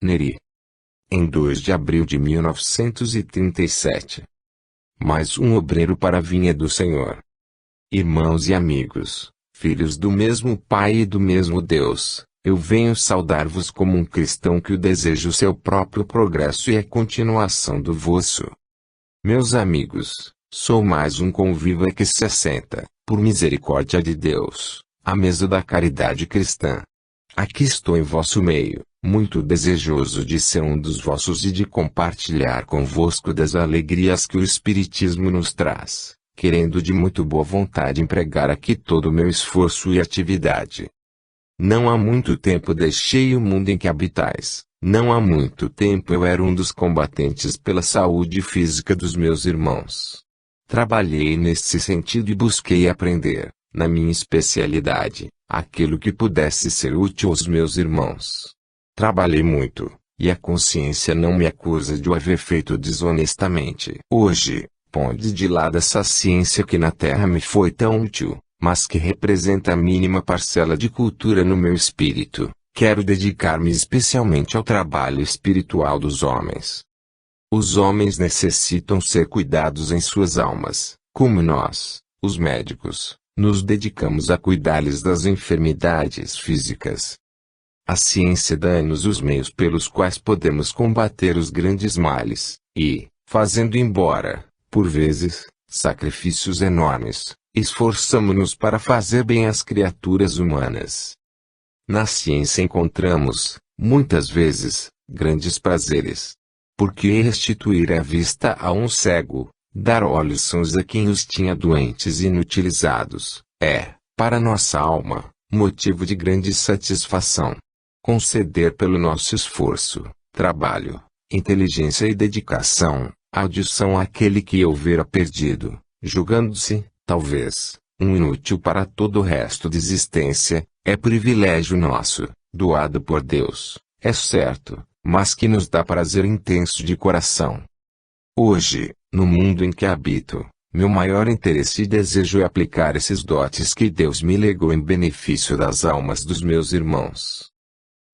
Neri. Em 2 de abril de 1937. Mais um obreiro para a vinha do Senhor. Irmãos e amigos, filhos do mesmo Pai e do mesmo Deus, eu venho saudar-vos como um cristão que o deseja o seu próprio progresso e a continuação do vosso. Meus amigos, sou mais um conviva que se assenta, por misericórdia de Deus, à mesa da caridade cristã. Aqui estou em vosso meio, muito desejoso de ser um dos vossos e de compartilhar convosco das alegrias que o Espiritismo nos traz, querendo de muito boa vontade empregar aqui todo o meu esforço e atividade. Não há muito tempo deixei o mundo em que habitais, não há muito tempo eu era um dos combatentes pela saúde física dos meus irmãos. Trabalhei nesse sentido e busquei aprender, na minha especialidade, aquilo que pudesse ser útil aos meus irmãos. Trabalhei muito, e a consciência não me acusa de o haver feito desonestamente. Hoje, pondo de lado essa ciência que na Terra me foi tão útil, mas que representa a mínima parcela de cultura no meu espírito, quero dedicar-me especialmente ao trabalho espiritual dos homens. Os homens necessitam ser cuidados em suas almas, como nós, os médicos, nos dedicamos a cuidar-lhes das enfermidades físicas. A ciência dá-nos os meios pelos quais podemos combater os grandes males, e, fazendo embora, por vezes, sacrifícios enormes, esforçamo-nos para fazer bem às criaturas humanas. Na ciência encontramos, muitas vezes, grandes prazeres. Porque restituir a vista a um cego, dar olhos sãos a quem os tinha doentes e inutilizados, é, para nossa alma, motivo de grande satisfação. Conceder pelo nosso esforço, trabalho, inteligência e dedicação, audição àquele que houvera perdido, julgando-se, talvez, um inútil para todo o resto de existência, é privilégio nosso, doado por Deus, é certo, mas que nos dá prazer intenso de coração. Hoje, no mundo em que habito, meu maior interesse e desejo é aplicar esses dotes que Deus me legou em benefício das almas dos meus irmãos.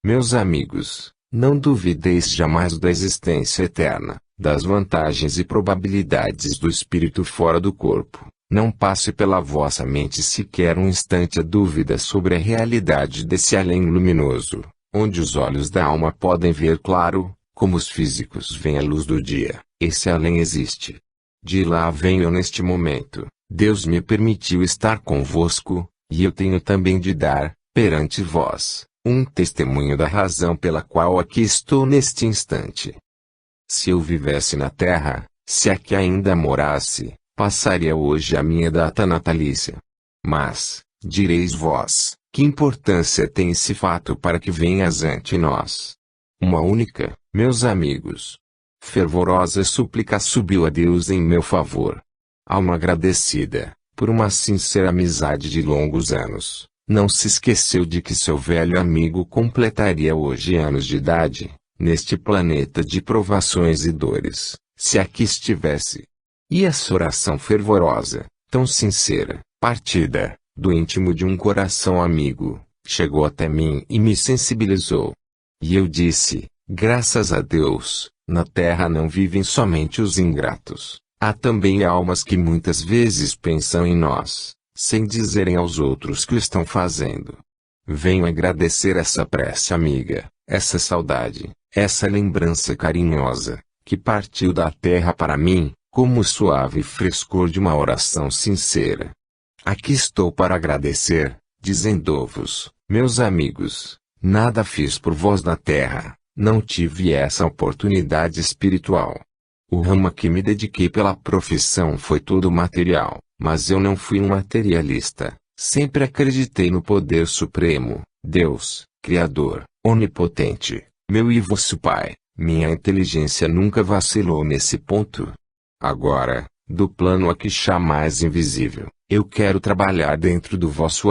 Meus amigos, não duvideis jamais da existência eterna, das vantagens e probabilidades do espírito fora do corpo. Não passe pela vossa mente sequer um instante a dúvida sobre a realidade desse além luminoso, onde os olhos da alma podem ver claro, como os físicos veem a luz do dia. Esse além existe. De lá venho eu neste momento. Deus me permitiu estar convosco, e eu tenho também de dar, perante vós, um testemunho da razão pela qual aqui estou neste instante. Se eu vivesse na terra, se aqui ainda morasse, passaria hoje a minha data natalícia. Mas, direis vós, que importância tem esse fato para que venhas ante nós? Uma única, meus amigos. Fervorosa súplica subiu a Deus em meu favor. Alma agradecida, por uma sincera amizade de longos anos, não se esqueceu de que seu velho amigo completaria hoje anos de idade, neste planeta de provações e dores, se aqui estivesse. E essa oração fervorosa, tão sincera, partida, do íntimo de um coração amigo, chegou até mim e me sensibilizou. E eu disse, graças a Deus, na terra não vivem somente os ingratos, há também almas que muitas vezes pensam em nós, sem dizerem aos outros que o estão fazendo. Venho agradecer essa prece amiga, essa saudade, essa lembrança carinhosa, que partiu da terra para mim, como o suave frescor de uma oração sincera. Aqui estou para agradecer, dizendo-vos, meus amigos, nada fiz por vós na terra, não tive essa oportunidade espiritual. O ramo a que me dediquei pela profissão foi todo material, mas eu não fui um materialista, Sempre acreditei no poder supremo, Deus, Criador, onipotente, meu e vosso Pai. Minha inteligência nunca vacilou nesse ponto. Agora, do plano Akshá mais invisível, eu quero trabalhar dentro do vosso